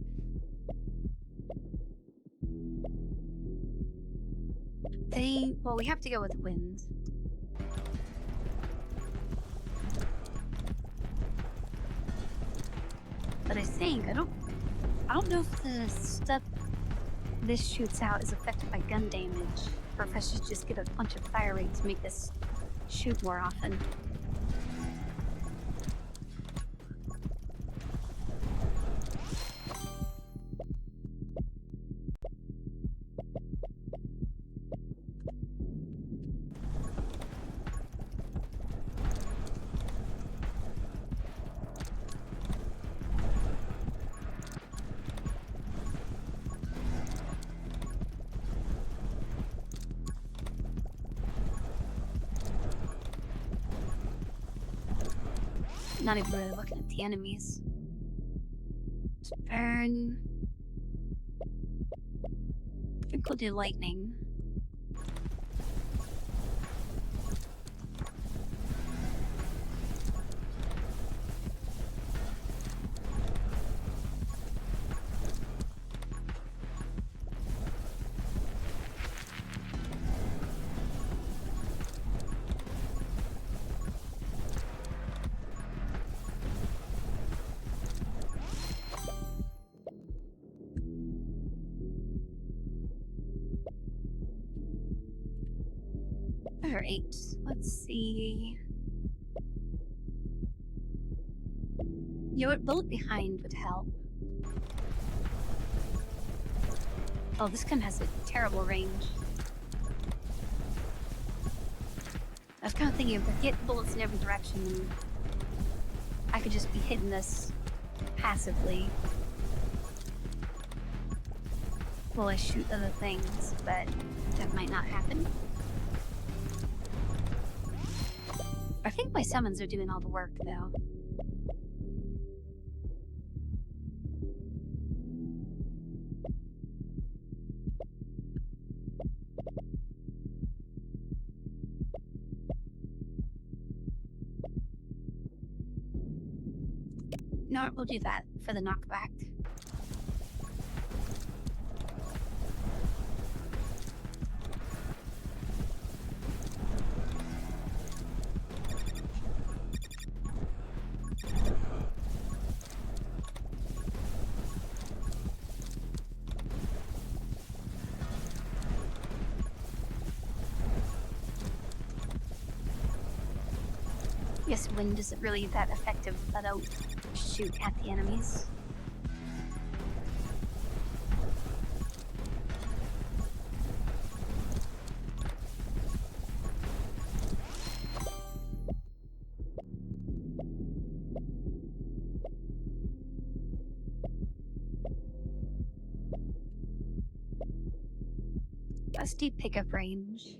Well, we have to go with wind. But I think, I don't know if the stuff this shoots out is affected by gun damage, or if I should just get a bunch of fire rate to make this shoot more often. Not even really looking at the enemies. Just burn. I think we'll do lightning. Alright, let's see. You know what, bullet behind would help. Oh, this gun has a terrible range. I was kind of thinking if I get bullets in every direction, I could just be hitting this passively while I shoot other things, but that might not happen. I think my summons are doing all the work, though. No, we'll do that for the knockback. Yes, wind isn't really that effective, but I'll shoot at the enemies. Let's do pickup range.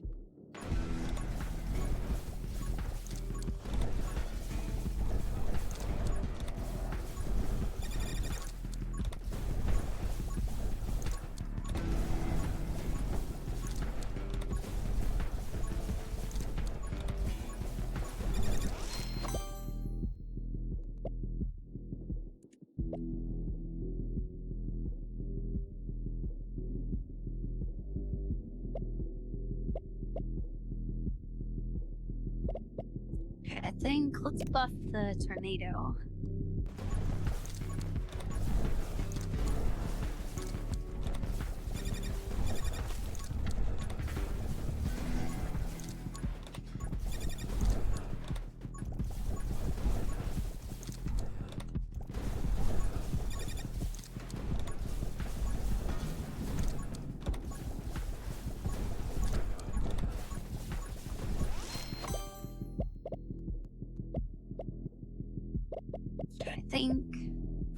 I think let's buff the tornado. I think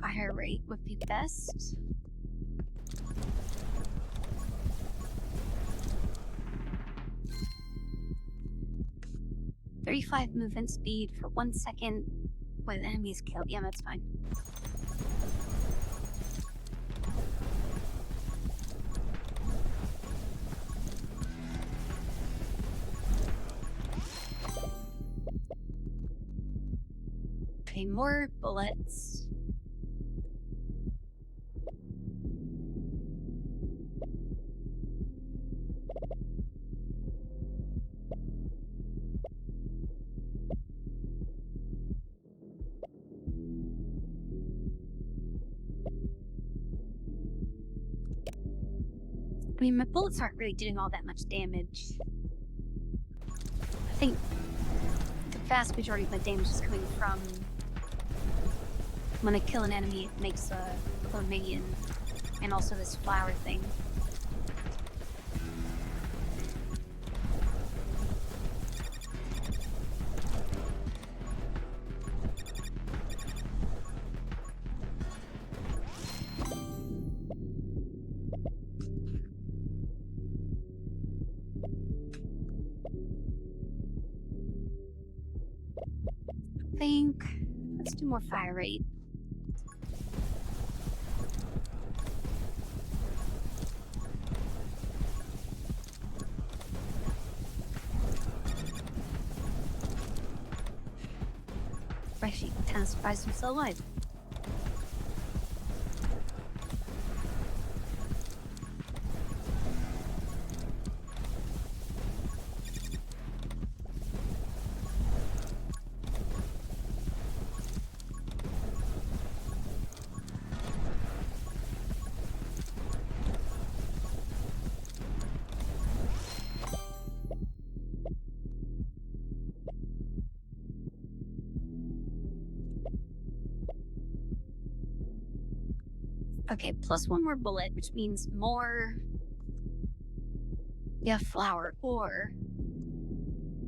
fire rate would be best. "35 movement speed for 1 second with enemies killed." Yeah, that's fine. Okay, more bullets. I mean, my bullets aren't really doing all that much damage. I think the vast majority of my damage is coming from when I kill an enemy, it makes a clone minion, and also this flower thing. I think let's do more fire rate. Actually, kind of surprised I'm still alive. Okay, plus one more bullet, which means more... yeah, flour, or...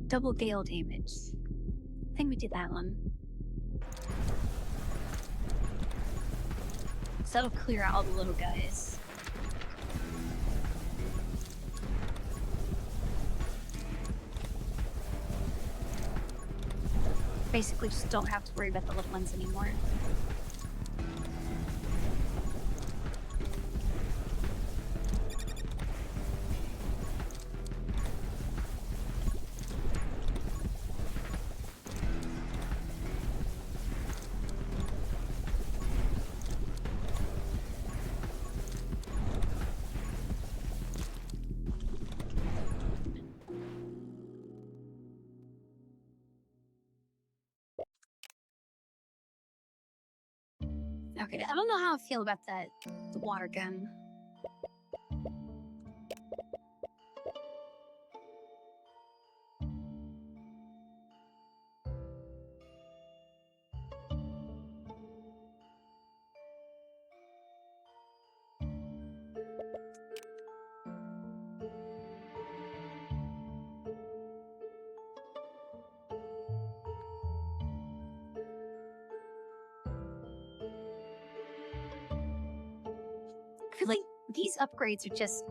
double gale damage. I think we did that one. So that'll clear out all the little guys. Basically just don't have to worry about the little ones anymore. Okay, I don't know how I feel about that, the water gun. I feel like these upgrades are just...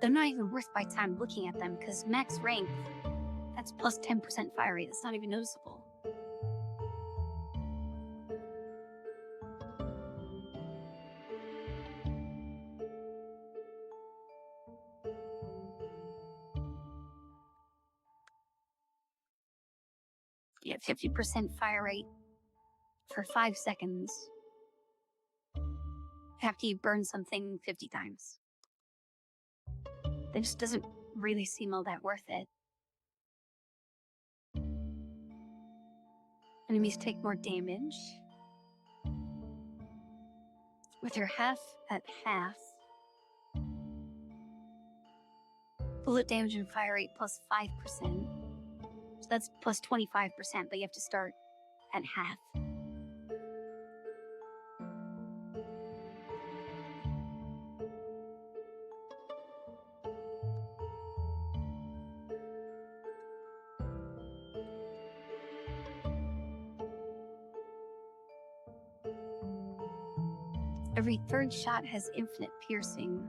they're not even worth my time looking at them, because max rank, that's plus 10% fire rate. That's not even noticeable. Yeah, 50% fire rate for 5 seconds after you burn something 50 times. That just doesn't really seem all that worth it. Enemies take more damage. With your half at half. Bullet damage and fire rate plus 5%. So that's plus 25%, but you have to start at half. Every third shot has infinite piercing.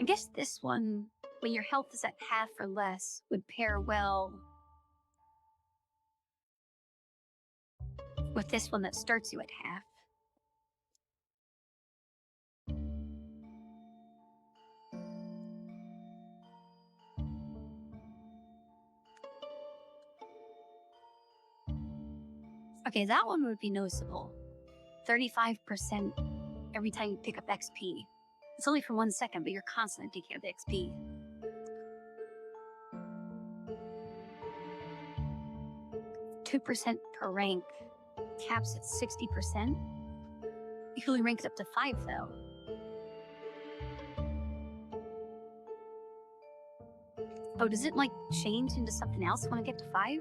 I guess this one, when your health is at half or less, would pair well with this one that starts you at half. Okay, that one would be noticeable. 35% every time you pick up XP. It's only for 1 second, but you're constantly picking up XP. %2 per rank. Caps at 60%. You can only rank it up to 5, though. Oh, does it, like, change into something else when I get to 5?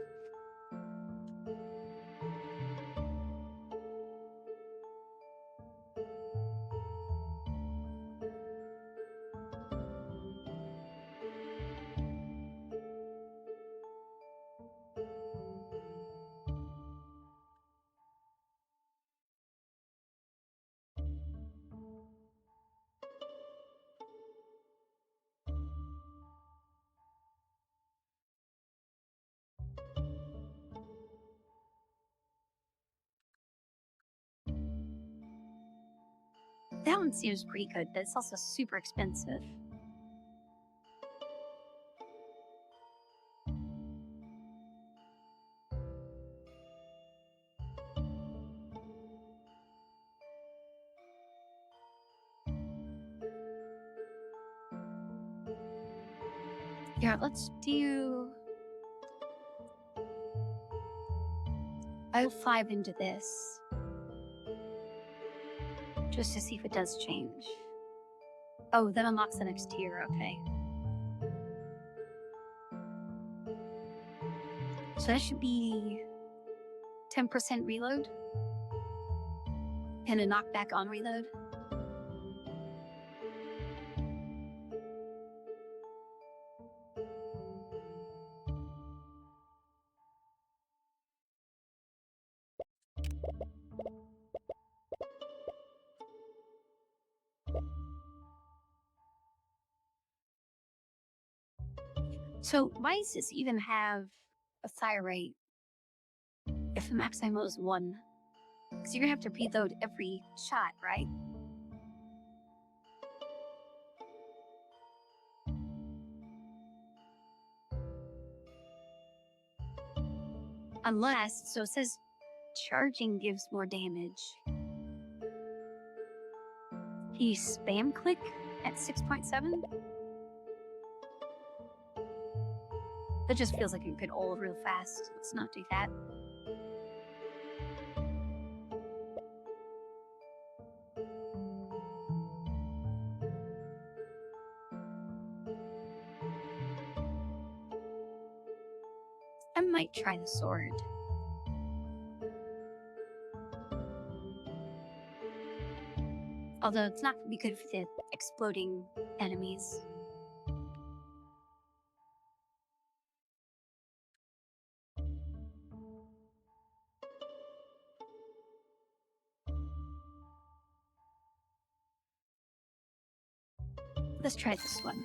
That one seems pretty good, but it's also super expensive. Yeah, let's do... I'll 5 into this. Just to see if it does change. Oh, that unlocks the next tier, okay. So that should be 10% reload. And a knockback on reload. So why does this even have a fire rate if the max ammo is 1? Because you're gonna have to reload every shot, right? Unless, so it says charging gives more damage. Can you spam click at 6.7? That just feels like it could ult real fast. Let's not do that. I might try the sword. Although it's not going to be good for the exploding enemies. Let's try this one.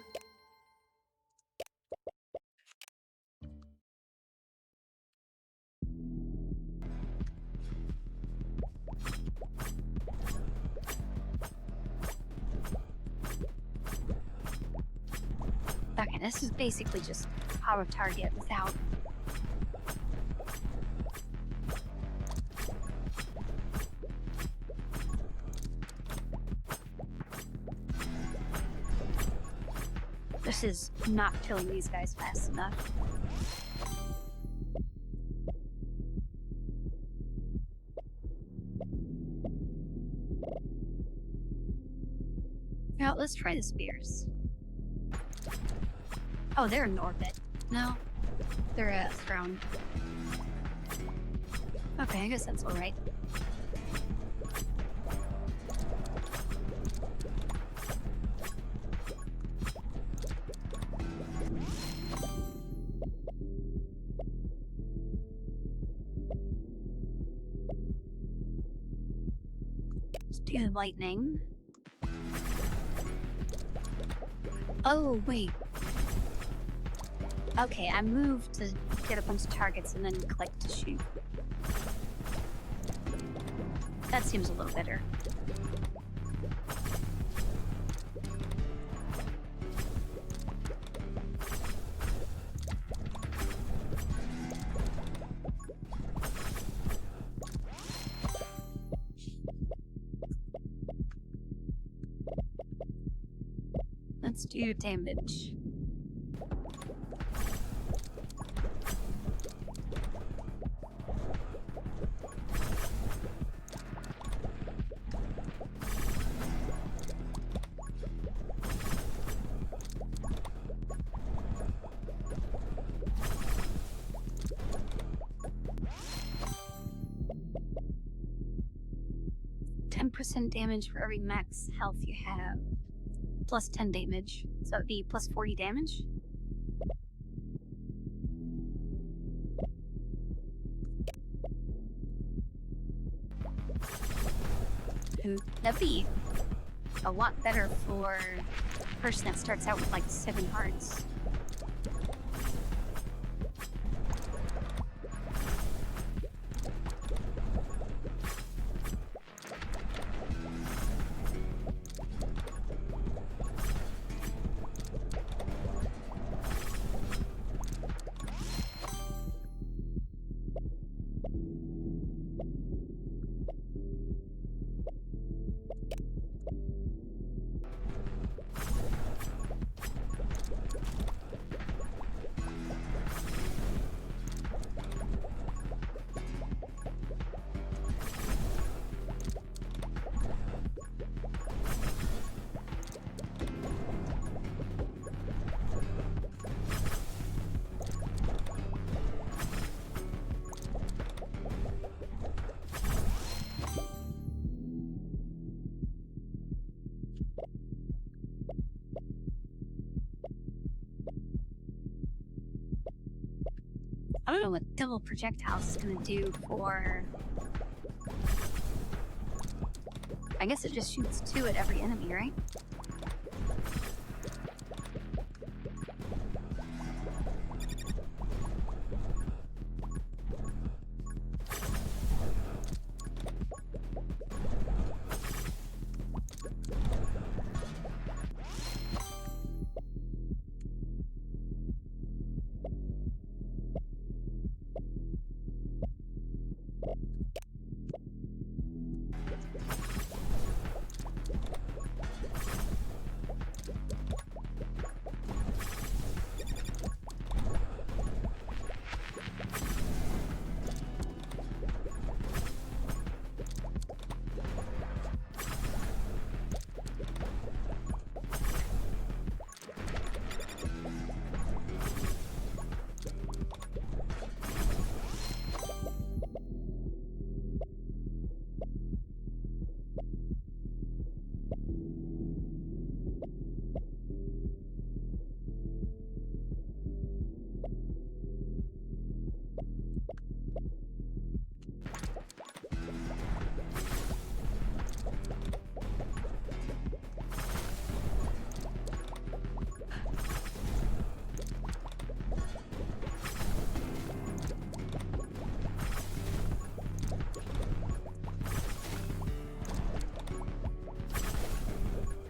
Okay, this is basically just power target without... This is not killing these guys fast enough. Now, let's try the spears. Oh, they're in orbit. No, they're a throne. Okay, I guess that's alright. Let's do lightning. Oh, wait. Okay, I moved to get a bunch of targets and then click to shoot. That seems a little better. Let's do damage. % damage for every max health you have. Plus 10 damage. So it'd be plus 40 damage? Ooh, that'd be a lot better for a person that starts out with like 7 hearts. I don't know what double projectiles is gonna do for... I guess it just shoots 2 at every enemy, right?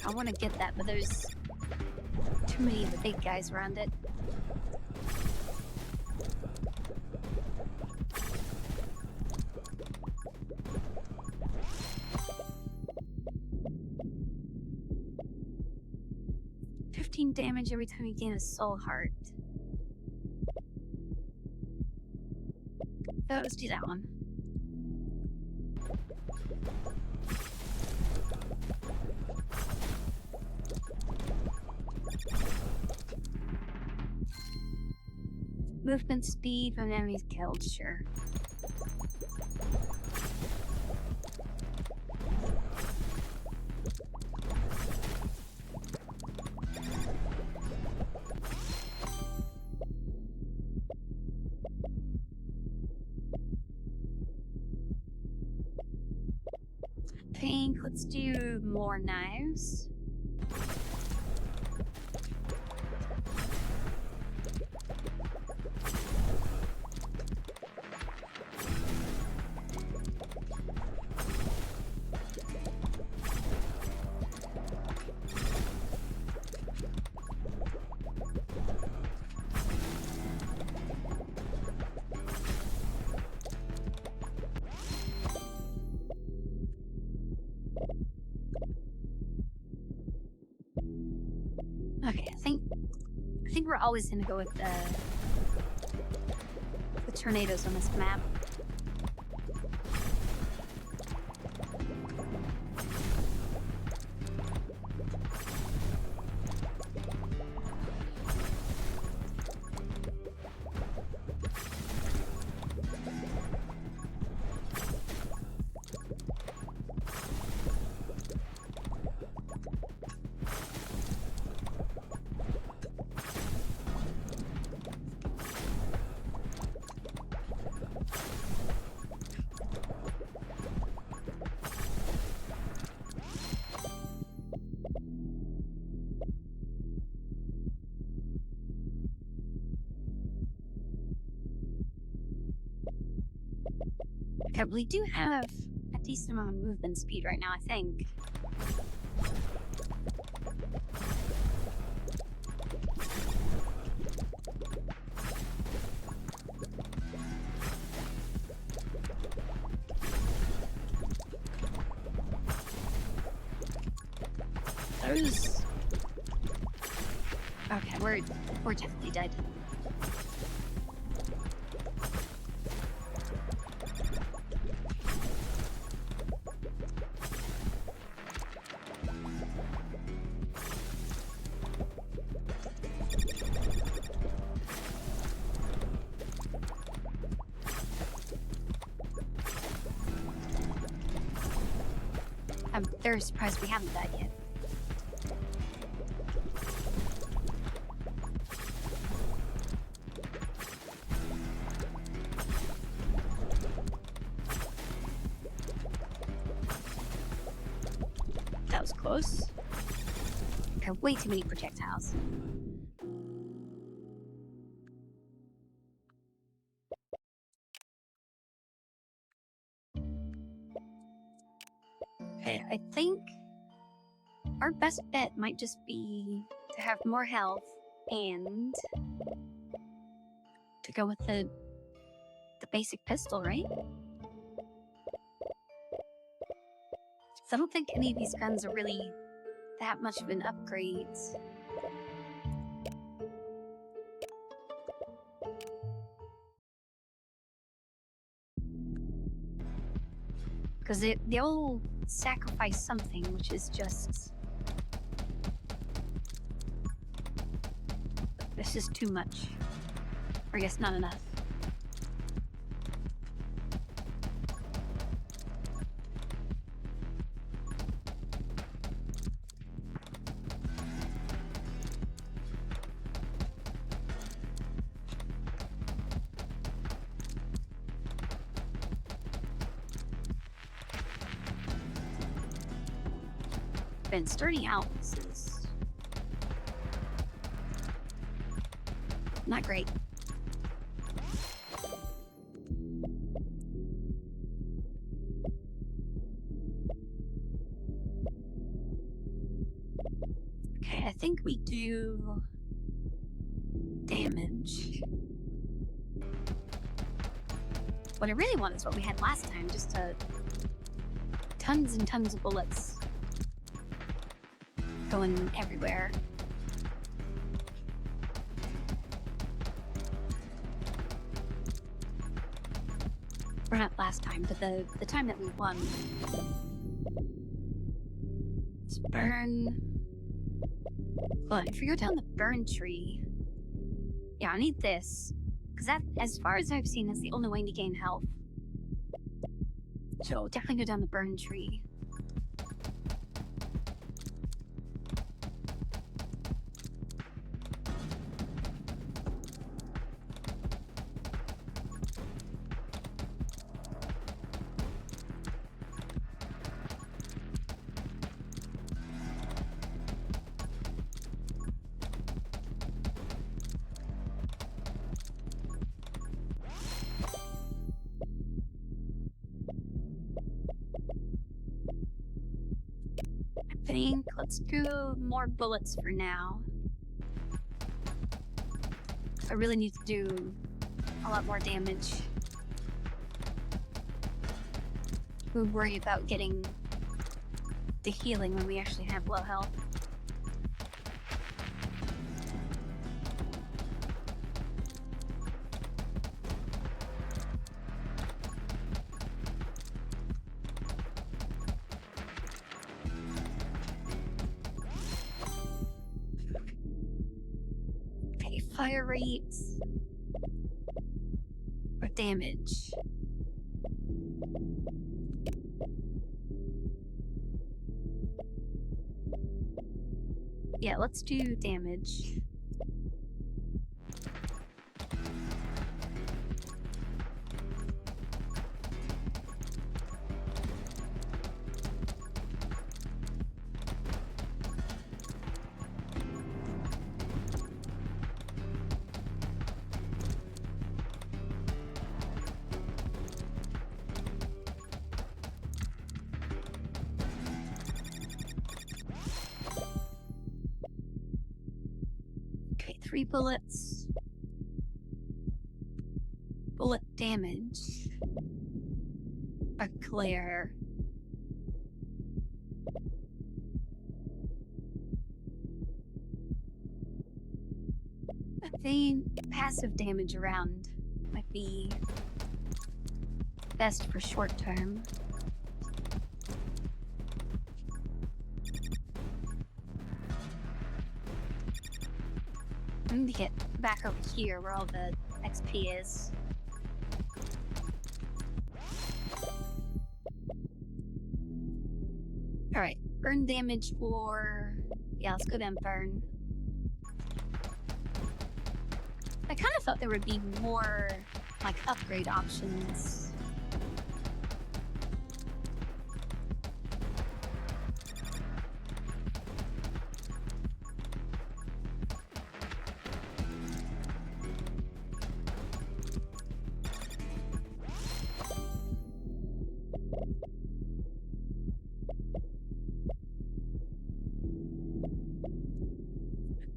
I want to get that, but there's too many of the big guys around it. Damage every time you gain a soul heart. So let's do that one. Movement speed when enemies killed, sure. Let's do more knives. Okay, I think we're always gonna go with the tornadoes on this map. Okay, we do have a decent amount of movement speed right now, I think. Those... Okay, we're definitely dead. I'm very surprised we haven't died yet. Close. Okay, way too many projectiles. Okay, I think our best bet might just be to have more health and to go with the basic pistol, right? So I don't think any of these guns are really that much of an upgrade. Because they all sacrifice something, which is just... This is too much. Or I guess not enough. Been starting out, this is not great. Okay, I think we do damage. What I really want is what we had last time, just tons and tons of bullets going everywhere. Or not last time, but the time that we won. Let's burn. Well, if we go down the burn tree, yeah, I need this, because that, as far as I've seen, is the only way to gain health. So definitely go down the burn tree. I think let's do more bullets for now. I really need to do a lot more damage. We worry about getting the healing when we actually have low health. Fire rates or damage. Yeah, let's do damage. Okay, 3 bullets. Bullet damage. A glare. I think passive damage around might be best for short term. I need to get back over here where all the XP is. Alright, burn damage for... Yeah, let's go down burn. I kind of thought there would be more, like, upgrade options.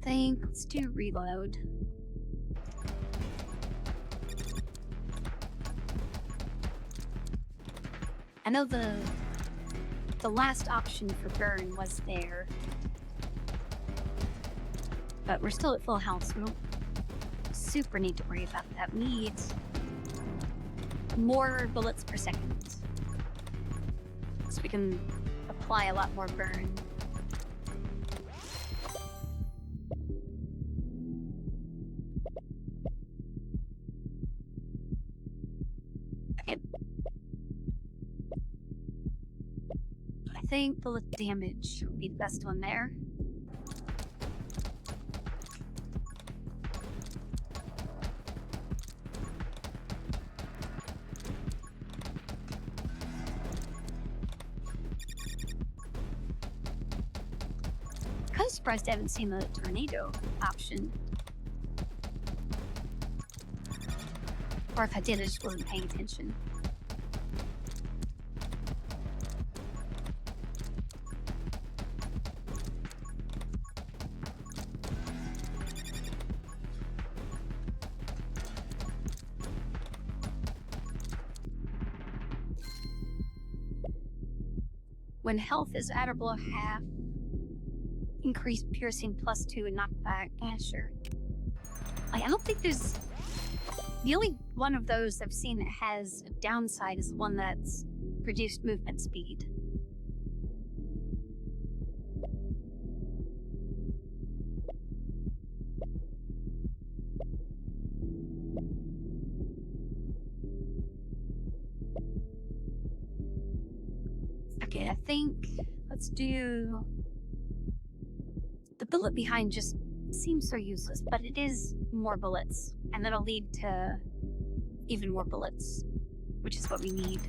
think let's do reload. I know the last option for burn was there, but we're still at full health, so we don't super need to worry about that. We need more bullets per second, so we can apply a lot more burn. Okay. I think bullet damage would be the best one there. I'm surprised I haven't seen the tornado option. Or if I did, I just wasn't paying attention. When health is at or below half, increase piercing +2 and knockback. Yeah, sure. Like, I don't think there's... The only one of those I've seen that has a downside is the one that's reduced movement speed. Okay, I think let's do... The bullet behind just seems so useless, but it is more bullets, and that'll lead to even more bullets, which is what we need.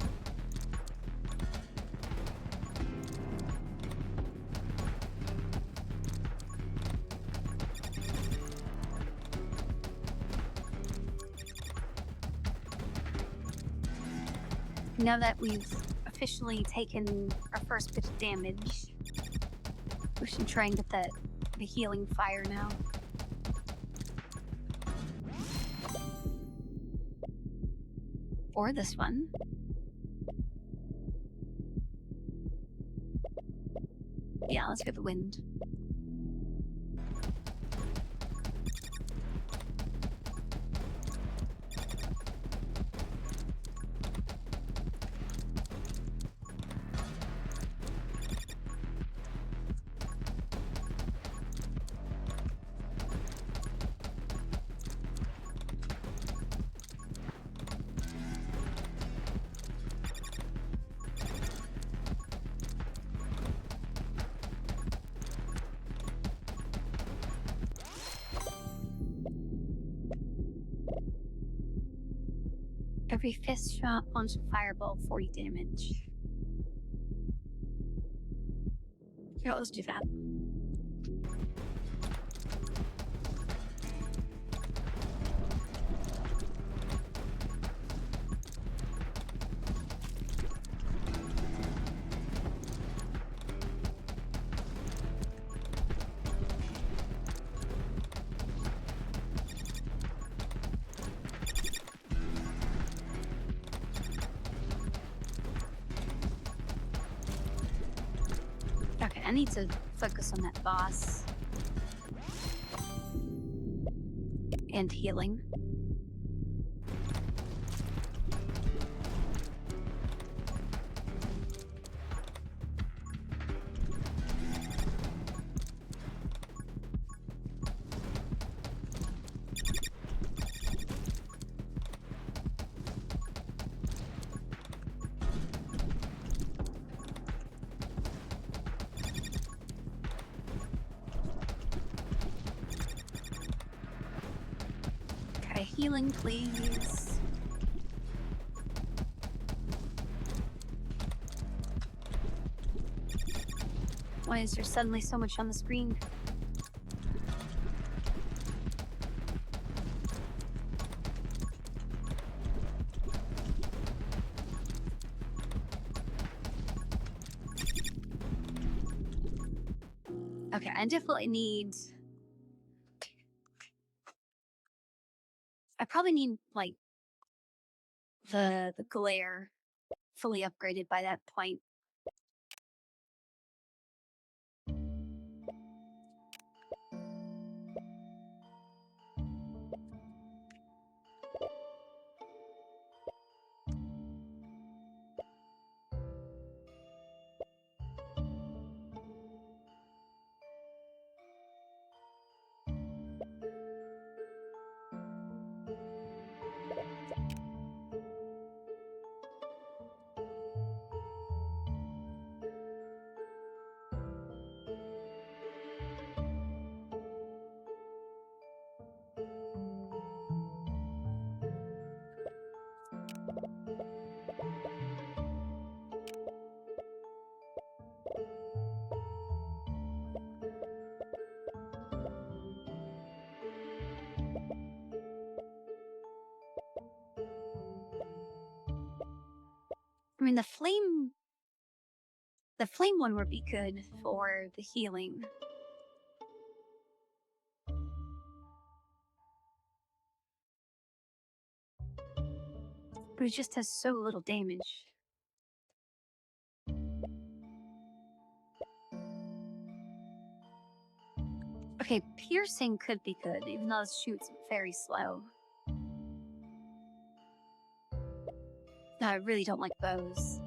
Now that we've officially taken our first bit of damage, we should try and get the healing fire now. Or this one. Yeah, let's get the wind. Every fist shot launch a fireball, 40 damage. Here, let's do that. I need to focus on that boss. And healing. Healing, please. Why is there suddenly so much on the screen? Okay, I definitely need probably need, like, the glare fully upgraded by that point. I mean, the flame one would be good for the healing. But it just has so little damage. Okay, piercing could be good, even though it shoots very slow. No, I really don't like bows.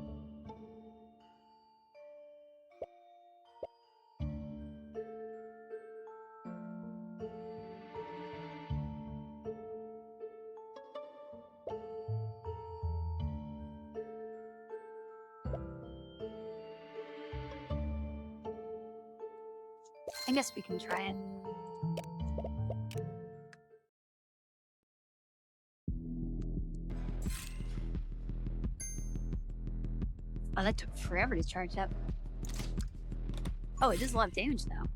I guess we can try it. Oh, that took forever to charge up. Oh, it does a lot of damage, though.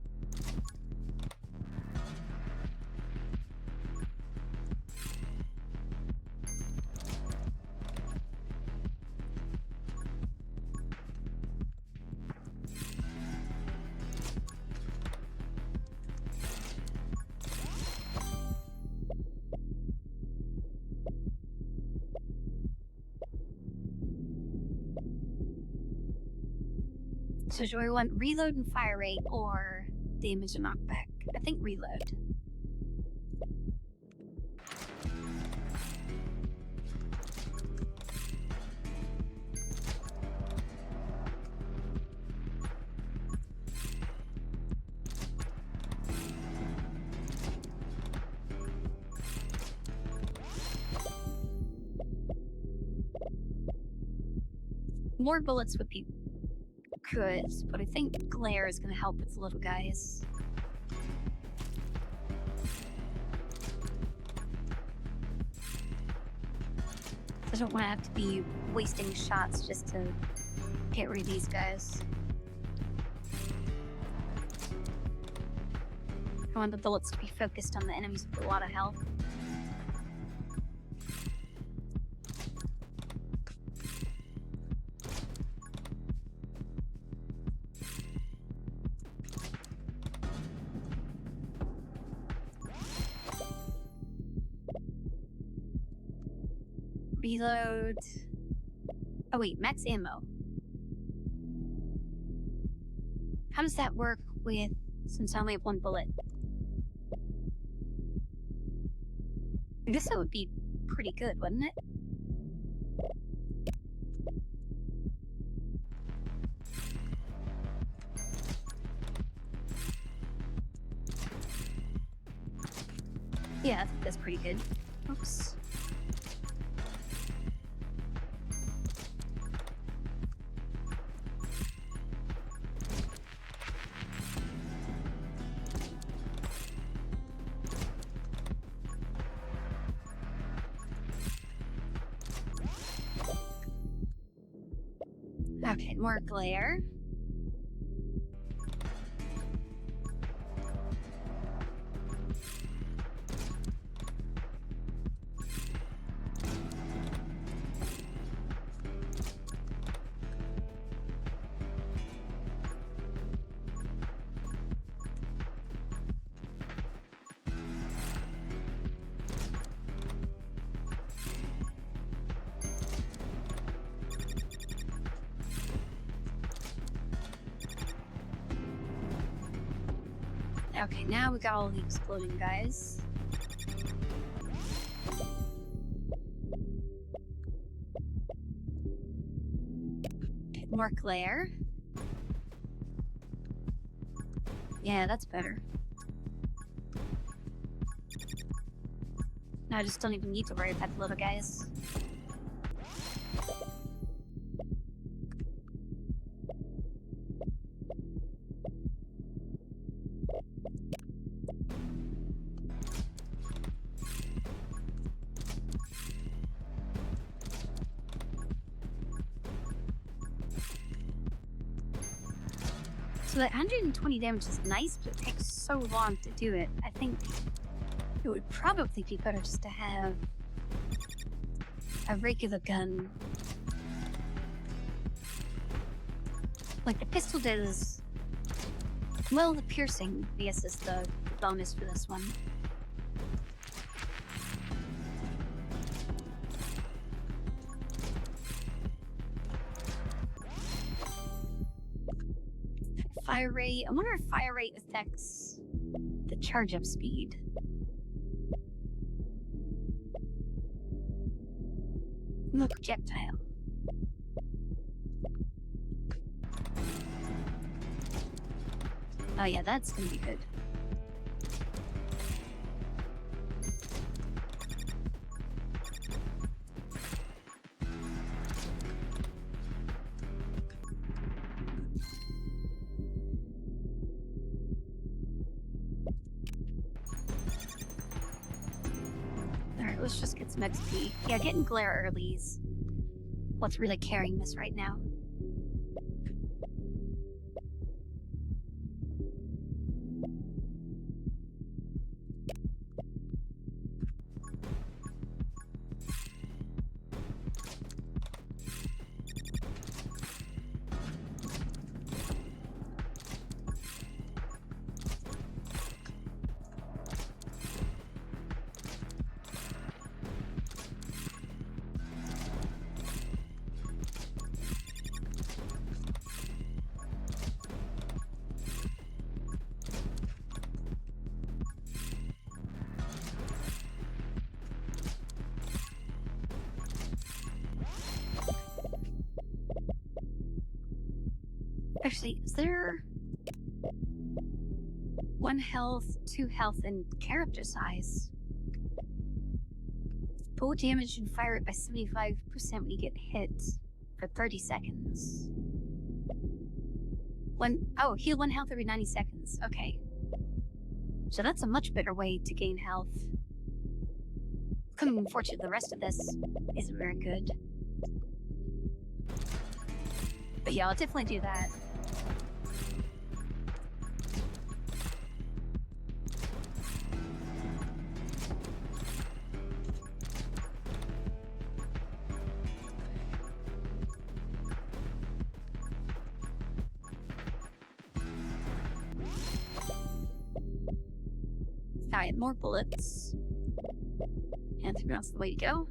So do I want reload and fire rate or damage and knockback? I think reload. More bullets would be good, but I think glare is going to help with the little guys. I don't want to have to be wasting shots just to get rid of these guys. I want the bullets to be focused on the enemies with a lot of health. Reload. Oh wait, max ammo. How does that work with, since I only have one bullet? I guess that would be pretty good, wouldn't it? Yeah, I think that's pretty good. Oops. Okay, more glare. Okay, now we got all the exploding guys. Bit more glare. Yeah, that's better. Now I just don't even need to worry about the little guys. So that 120 damage is nice, but it takes so long to do it. I think it would probably be better just to have a regular gun. Like, the pistol does... Well, the piercing, I guess, is the bonus for this one. Fire rate... I wonder if fire rate affects the charge-up speed. No projectile. Oh yeah, that's gonna be good. Alright, let's just get some XP. Yeah, getting glare early is what's really carrying this right now. Actually, is there 1 health, 2 health, and character size? Bow damage and fire it by 75% when you get hit for 30 seconds. Heal 1 health every 90 seconds. Okay. So that's a much better way to gain health. Unfortunately, the rest of this isn't very good. But yeah, I'll definitely do that. Alright, more bullets. And I think that's the way to go.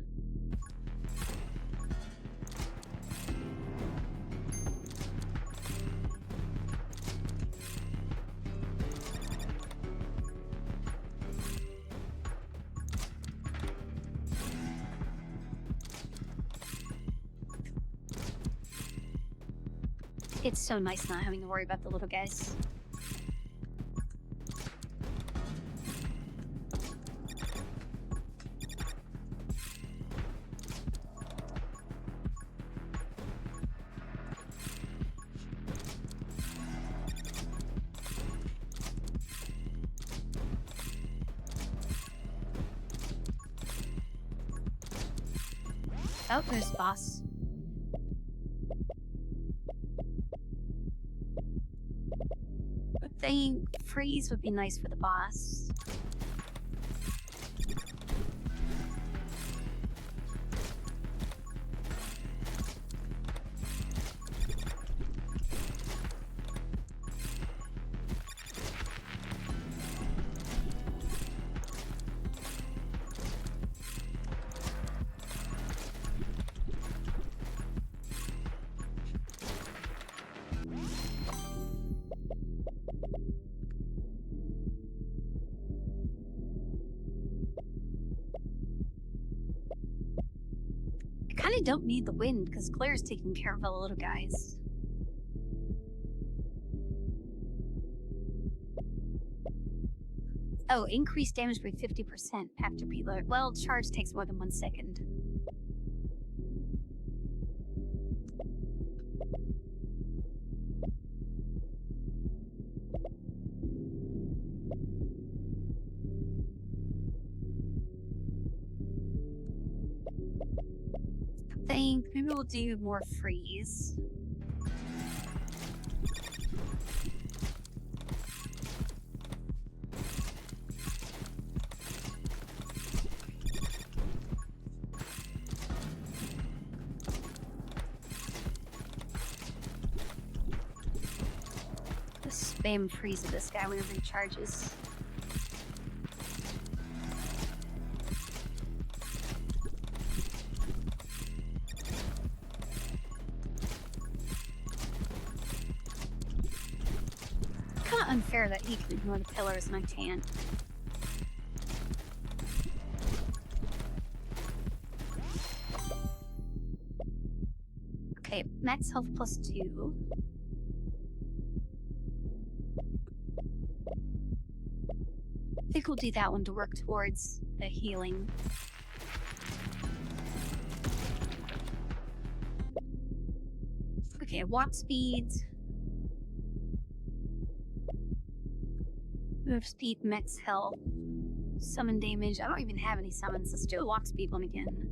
It's so nice not having to worry about the little guys. Oh, there's the boss. I think freeze would be nice for the boss. kind of don't need the wind because Claire's taking care of all the little guys. Oh, increased damage by 50% after preload. Well, charge takes more than 1 second. I think maybe we'll do more freeze. Spam freeze of this guy whenever he charges. Kind of unfair that he can ignore the pillars and I can't. Okay, max health +2. I think we'll do that one to work towards the healing. Okay, walk speed. Move speed, max health. Summon damage. I don't even have any summons. Let's do a walk speed one again.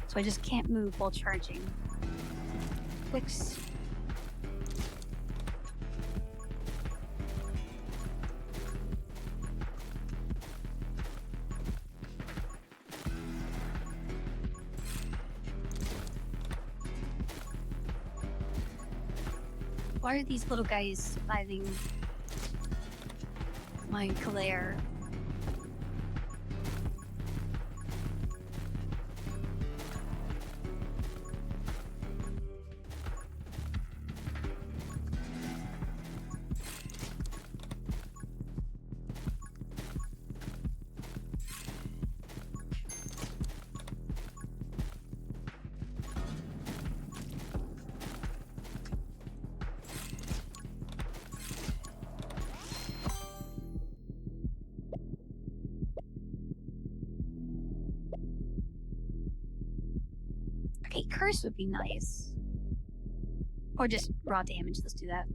So I just can't move while charging. Fix. Why are these little guys surviving my glare? Okay, curse would be nice. Or just raw damage, let's do that.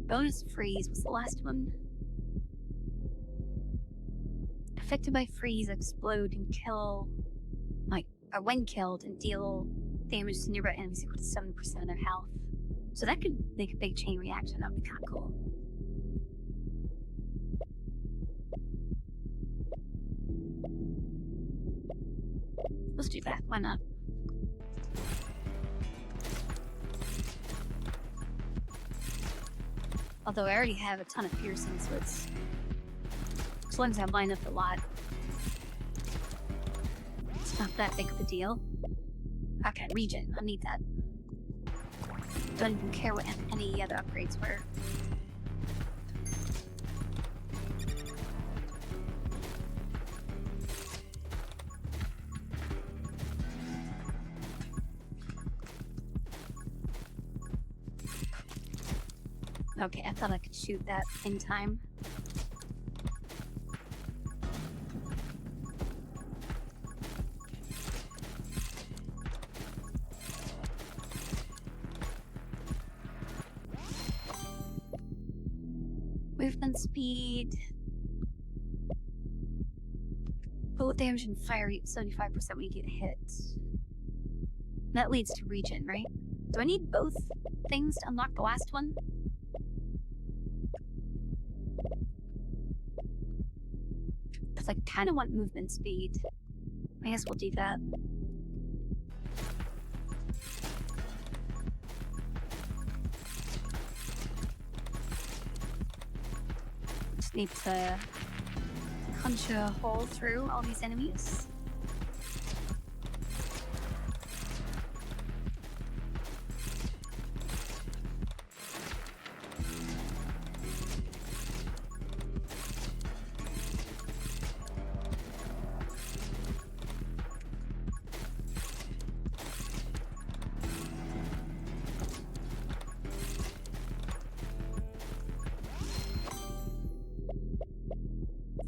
Bonus freeze was the last one. Affected by freeze, explode and kill, or when killed, and deal damage to nearby enemies equal to 7% of their health. So that could make a big chain reaction. That would be kind of cool. Let's do that. Why not? Although I already have a ton of piercing, so it's... as long as I line up a lot, it's not that big of a deal. Okay, regen. I need that. Don't even care what any other upgrades were. Okay, I thought I could shoot that in time. Movement speed. Bullet damage and fire rate 75% when you get hit. That leads to regen, right? Do I need both things to unlock the last one? Because I kind of want movement speed. I guess we'll do that. just need to punch a hole through all these enemies.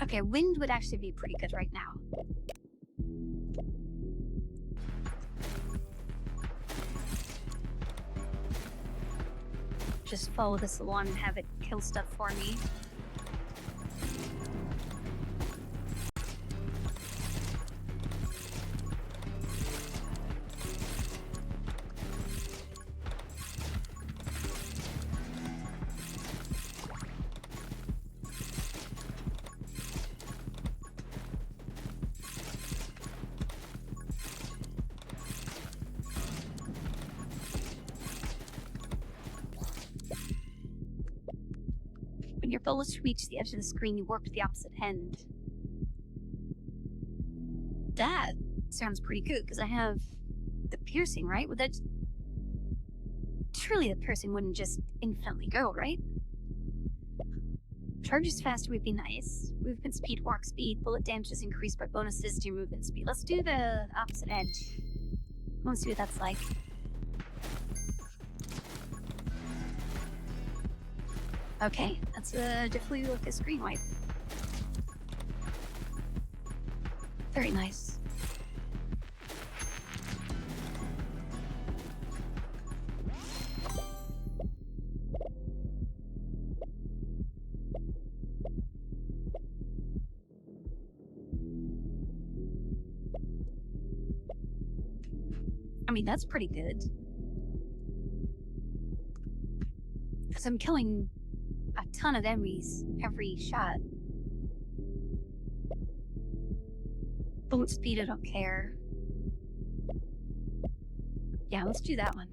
Okay, wind would actually be pretty good right now. Just follow this along and have it kill stuff for me. When your bullets reach the edge of the screen, you warp to the opposite end. That sounds pretty good, because I have the piercing, right? Would that... Surely the piercing wouldn't just infinitely go, right? Charges faster would be nice. Movement speed, walk speed, bullet damage is increased by bonuses to your movement speed. Let's do the opposite edge. I want to see what that's like. Okay, that's definitely like a screen wipe. Very nice. I mean, that's pretty good. Because I'm killing a ton of enemies every shot. Bullet speed, I don't care. Yeah, let's do that one.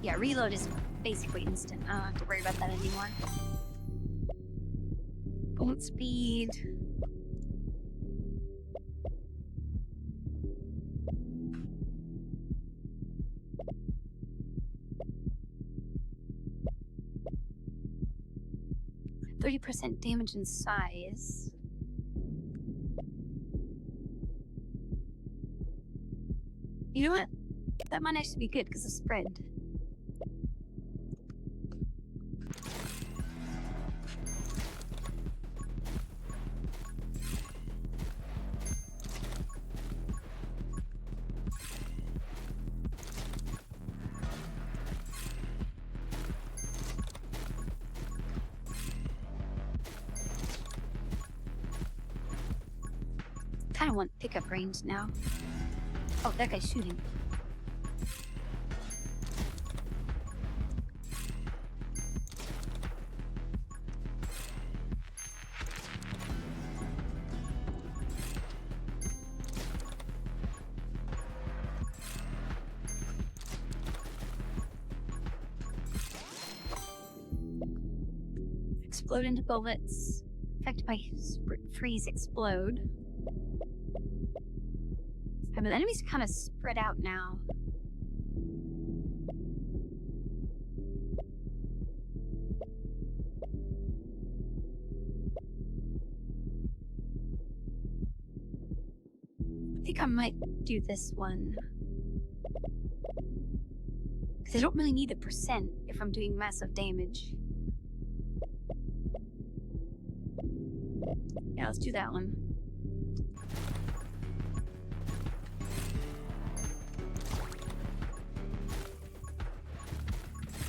Yeah, reload is basically instant. I don't have to worry about that anymore. Bullet speed. %, damage and size. You know what? That might actually be good because of spread. I kind of want pickup range now. Oh, that guy's shooting. Explode into bullets. Affected by freeze, explode. Okay, but the enemies kind of spread out now. I think I might do this one. Because I don't really need a % if I'm doing massive damage. Yeah, let's do that one.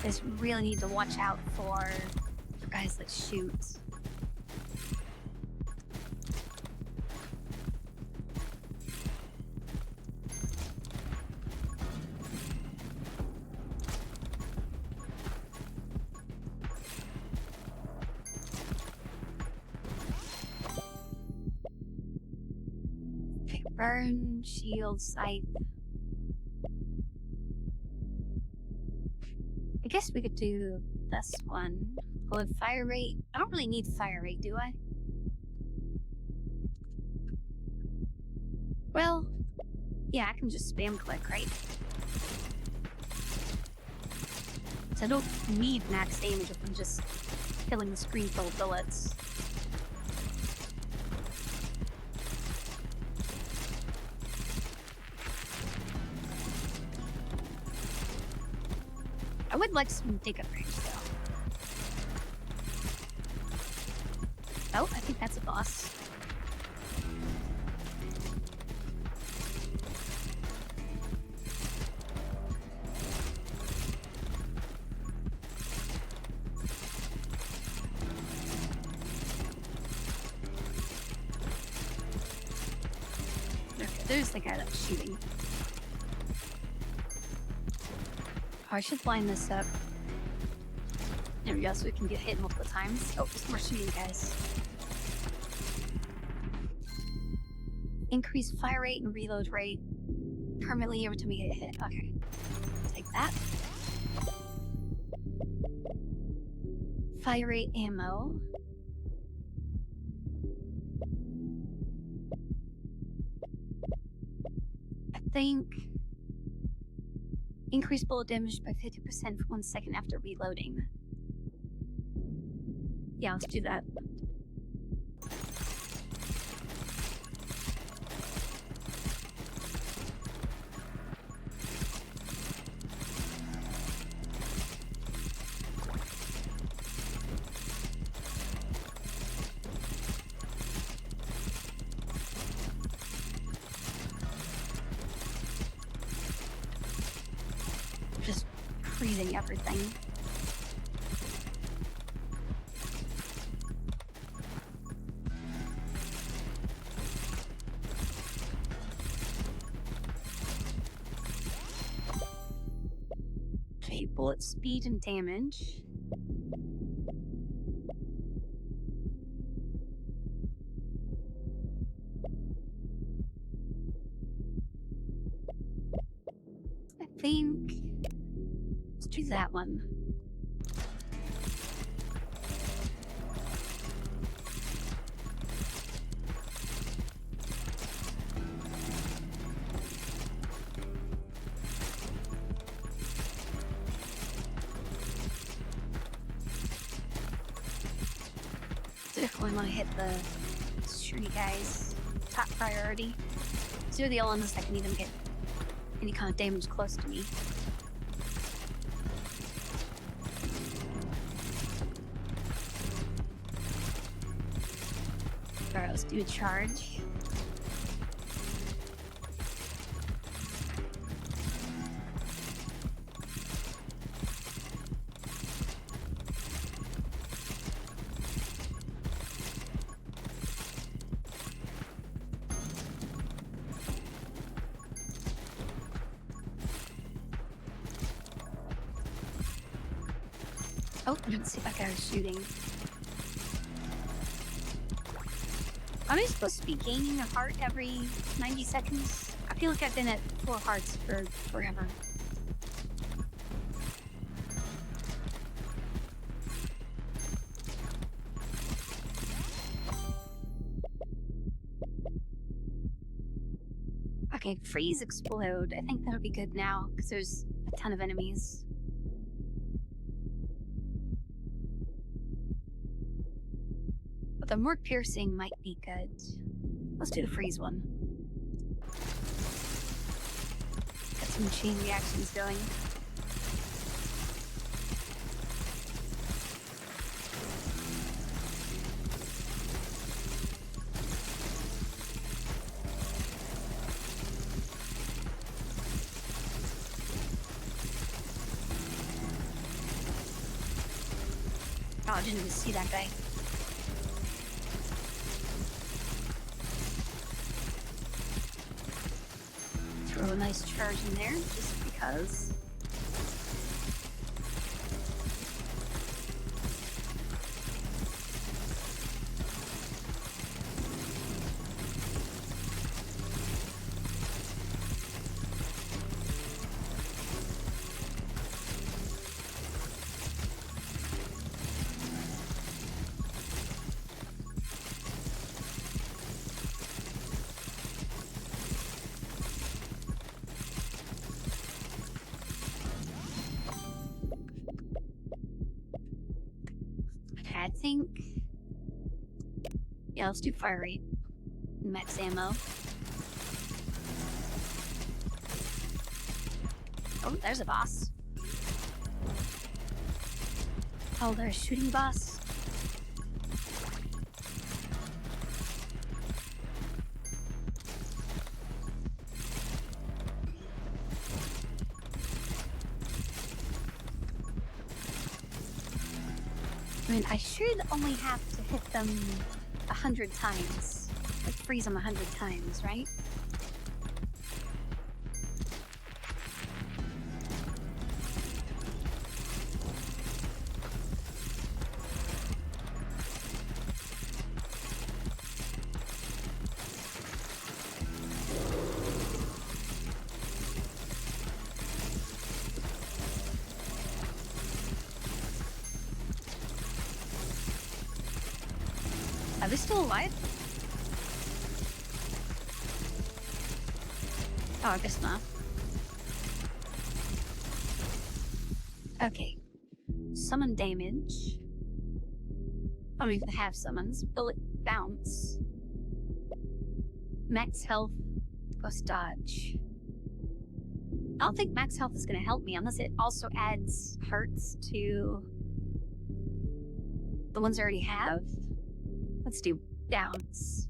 I just really need to watch out for guys that shoot. Burn, shield, scythe. I guess we could do this one. With fire rate. I don't really need fire rate, do I? Well, yeah, I can just spam click, right? So I don't need max damage if I'm just killing the screen full of bullets. I would like some dig-up range, though. Oh, I think that's a boss. Okay, there's the guy that's shooting. Oh, I should line this up. There we go, so we can get hit multiple times. Oh, there's more shooting, guys. Increase fire rate and reload rate permanently every time we get hit. Okay. Take that. Fire rate ammo. I think increase bullet damage by 50% for 1 second after reloading. Yeah, let's do that. Just freezing everything. Okay, bullet speed and damage. I think let's do that one. Definitely want to hit the shooty guys. Top priority. These are the only ones that can even get any kind of damage close to me. Alright, let's do a charge. Oh, I didn't see that guy was shooting. Am I supposed to be gaining a heart every 90 seconds? I feel like I've been at 4 hearts for forever. Okay, freeze, explode. I think that'll be good now, because there's a ton of enemies. But the more piercing might be good. Let's do the freeze one. Got some chain reactions going. Oh, I didn't even see that guy. Throw a nice charge in there, just because. think... Yeah, let's do fire rate. Max ammo. Oh, there's a boss. Oh, there's a shooting boss. I mean, I should only have to hit them 100 times. Like, freeze them 100 times, right? Are they still alive? Oh, I guess not. Okay. Summon damage. I don't even have summons. Bullet bounce. Max health plus dodge. I don't think max health is gonna help me unless it also adds hearts to the ones I already have. Let's do bounce.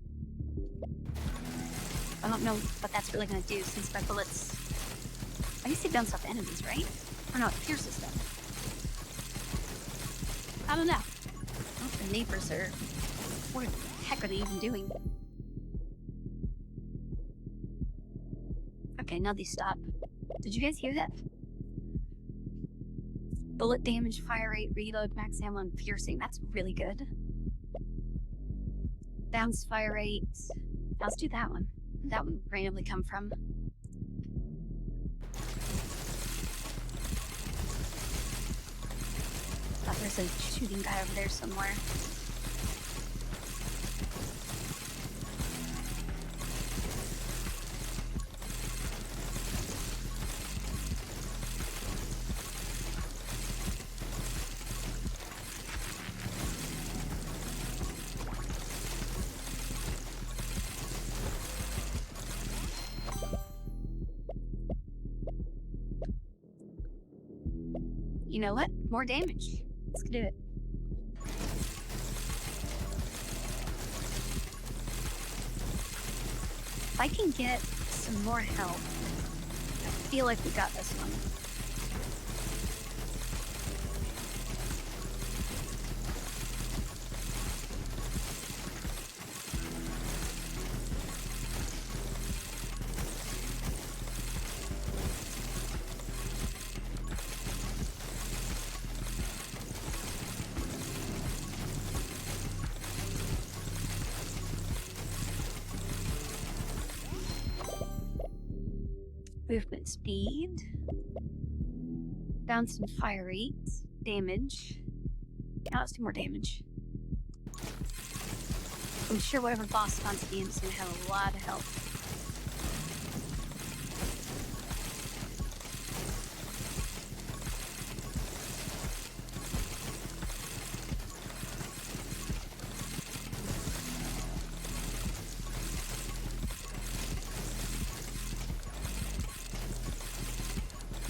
I don't know what that's really gonna do since my bullets... I guess they bounce off enemies, right? Or no, it pierces them. I don't know. I don't know if the neighbors are... What the heck are they even doing? Okay, now they stop. Did you guys hear that? Bullet damage, fire rate, reload, max ammo, and piercing. That's really good. Bounce, fire rate. Let's do that one. That one randomly come from. Thought there's a shooting guy over there somewhere. You know what? More damage. Let's do it. If I can get some more help, I feel like we got this one. Movement speed, bounce and fire rate, damage. Now let's do more damage. I'm sure whatever boss spawns at the end is going to have a lot of help.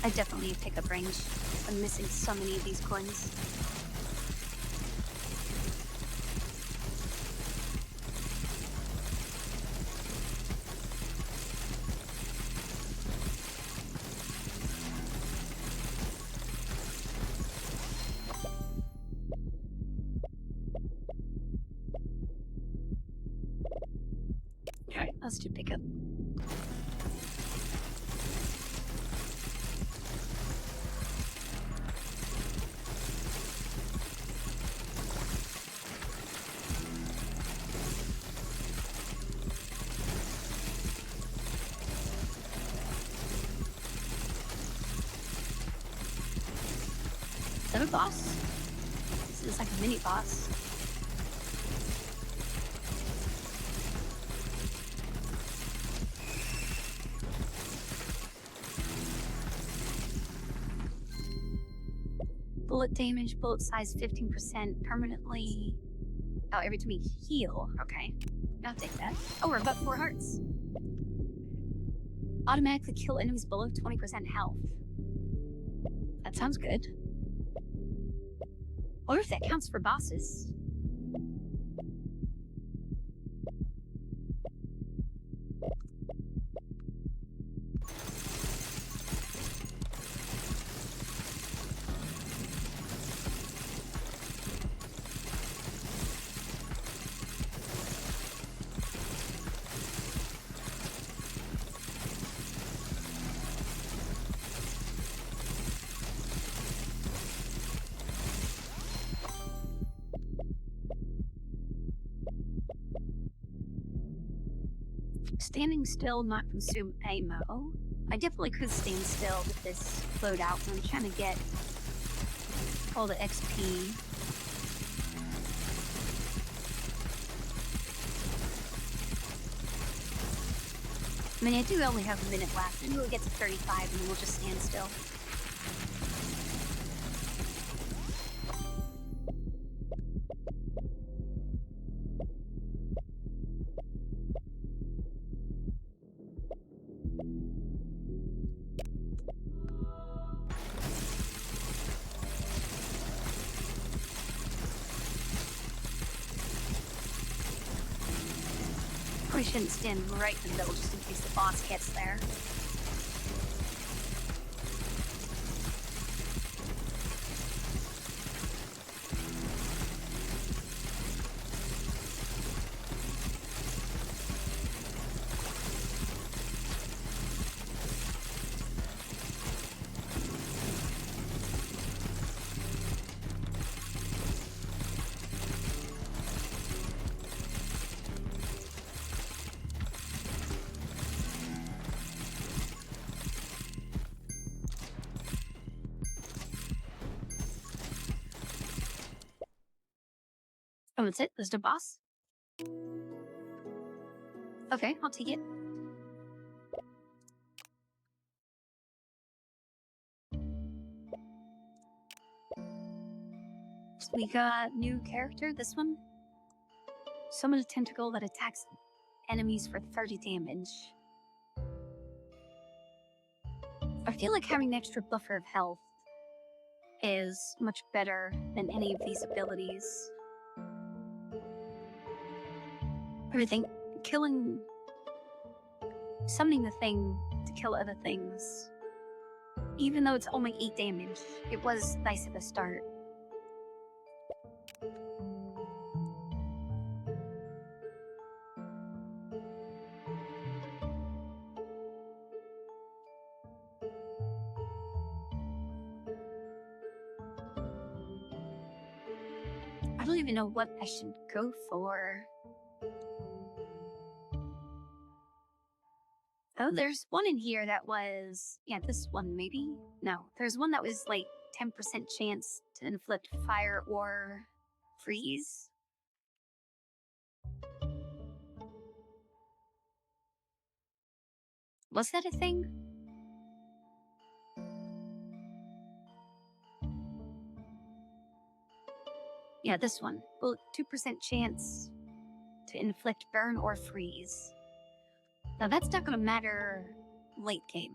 I definitely need pickup range. I'm missing so many of these coins. Alright, let's do pickup. Is that a boss? This is like a mini boss. Bullet damage, bullet size 15% permanently. Oh, every time you heal. Okay. I'll take that. Oh, we're about 4 hearts. Automatically kill enemies below 20% health. That sounds good. I wonder if that counts for bosses. Standing still, not consume ammo. I definitely could stand still with this loadout, but I'm trying to get all the XP. I mean, I do only have a minute left. Maybe we'll get to 35 and then we'll just stand still. Probably shouldn't stand right in the middle just in case the boss gets there. Oh, that's it? There's the boss? Okay, I'll take it. So we got new character, this one. Summon a tentacle that attacks enemies for 30 damage. I feel like having an extra buffer of health is much better than any of these abilities. I think summoning the thing to kill other things, even though it's only 8 damage, it was nice at the start. I don't even know what I should go for. Oh, there's one in here that was... Yeah, this one maybe? No, there's one that was like 10% chance to inflict fire or freeze. Was that a thing? Yeah, this one. Well, 2% chance to inflict burn or freeze. Now that's not gonna matter late game.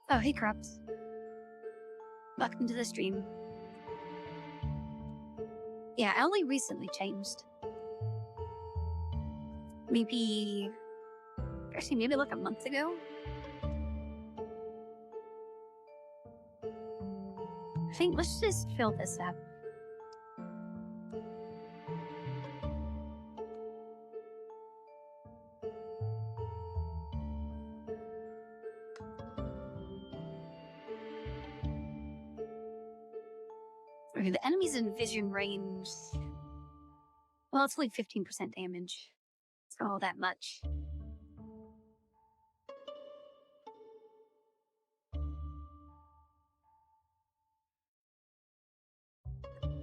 Oh, hey Crops. Welcome to the stream. Yeah, I only recently changed. Maybe like a month ago? I think let's just fill this up. Okay, the enemy's in vision range. Well, it's only 15% damage. It's not all that much.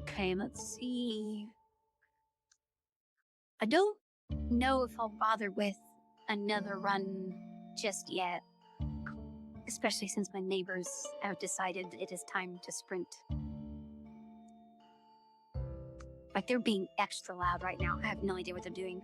Okay, let's see. I don't know if I'll bother with another run just yet. Especially since my neighbors have decided it is time to sprint. Like, they're being extra loud right now. I have no idea what they're doing.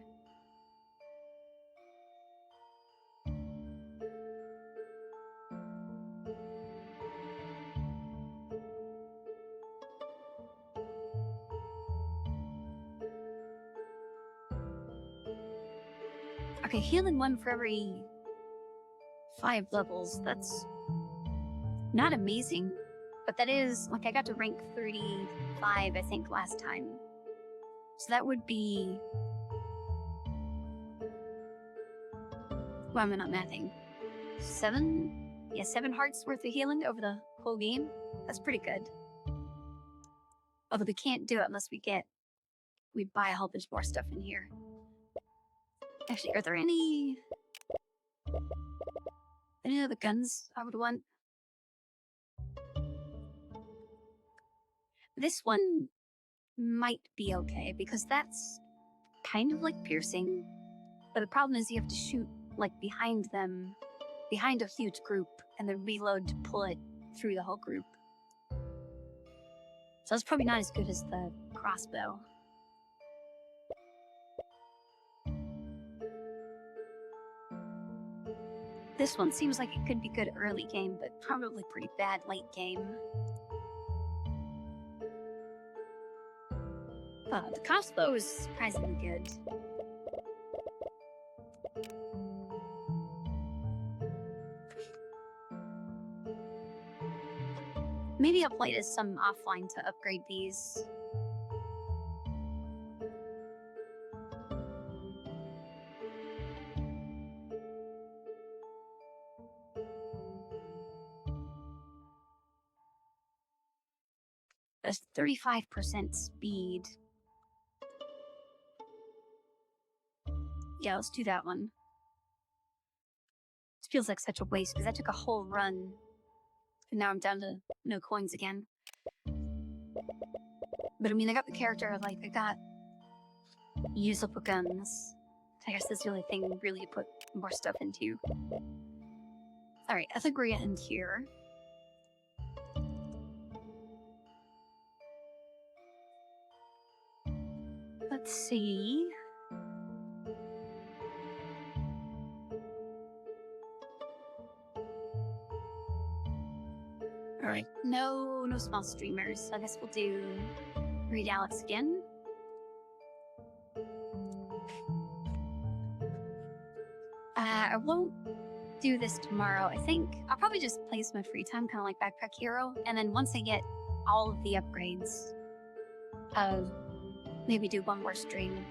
Okay, healing 1 for every 5 levels. That's not amazing, but that is, like, I got to rank 35, I think, last time. So that would be... Why am I not mathing? 7? Yeah, 7 hearts worth of healing over the whole game. That's pretty good. Although we can't do it unless we buy a whole bunch more stuff in here. Actually, are there any other guns I would want? This one might be okay, because that's kind of like piercing. But the problem is you have to shoot, like, behind them, behind a huge group, and then reload to pull it through the whole group. So it's probably not as good as the crossbow. This one seems like it could be good early game, but probably pretty bad late game. The crossbow is surprisingly good. Maybe I'll play this some offline to upgrade these. That's 35% speed. Yeah, let's do that one. This feels like such a waste, because I took a whole run. And now I'm down to no coins again. But I mean, I got the character, like, I got usable guns. I guess that's the only thing really to put more stuff into. Alright, I think we're gonna end here. Let's see. Alright, no small streamers, so I guess we'll do Read Alex again. I won't do this tomorrow. I think I'll probably just play some free time, kind of like Backpack Hero, and then once I get all of the upgrades, maybe do one more stream,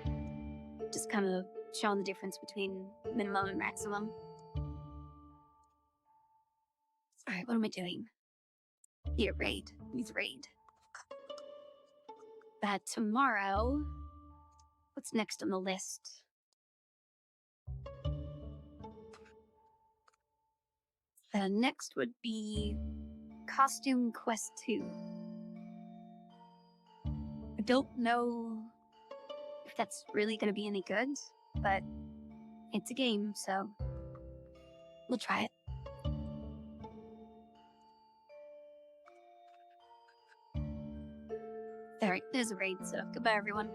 just kind of showing the difference between minimum and maximum. Alright, what am I doing? Here, raid. Please raid. Tomorrow, what's next on the list? Next would be Costume Quest 2. I don't know if that's really going to be any good, but it's a game, so we'll try it. Alright, there's a raid, so goodbye everyone.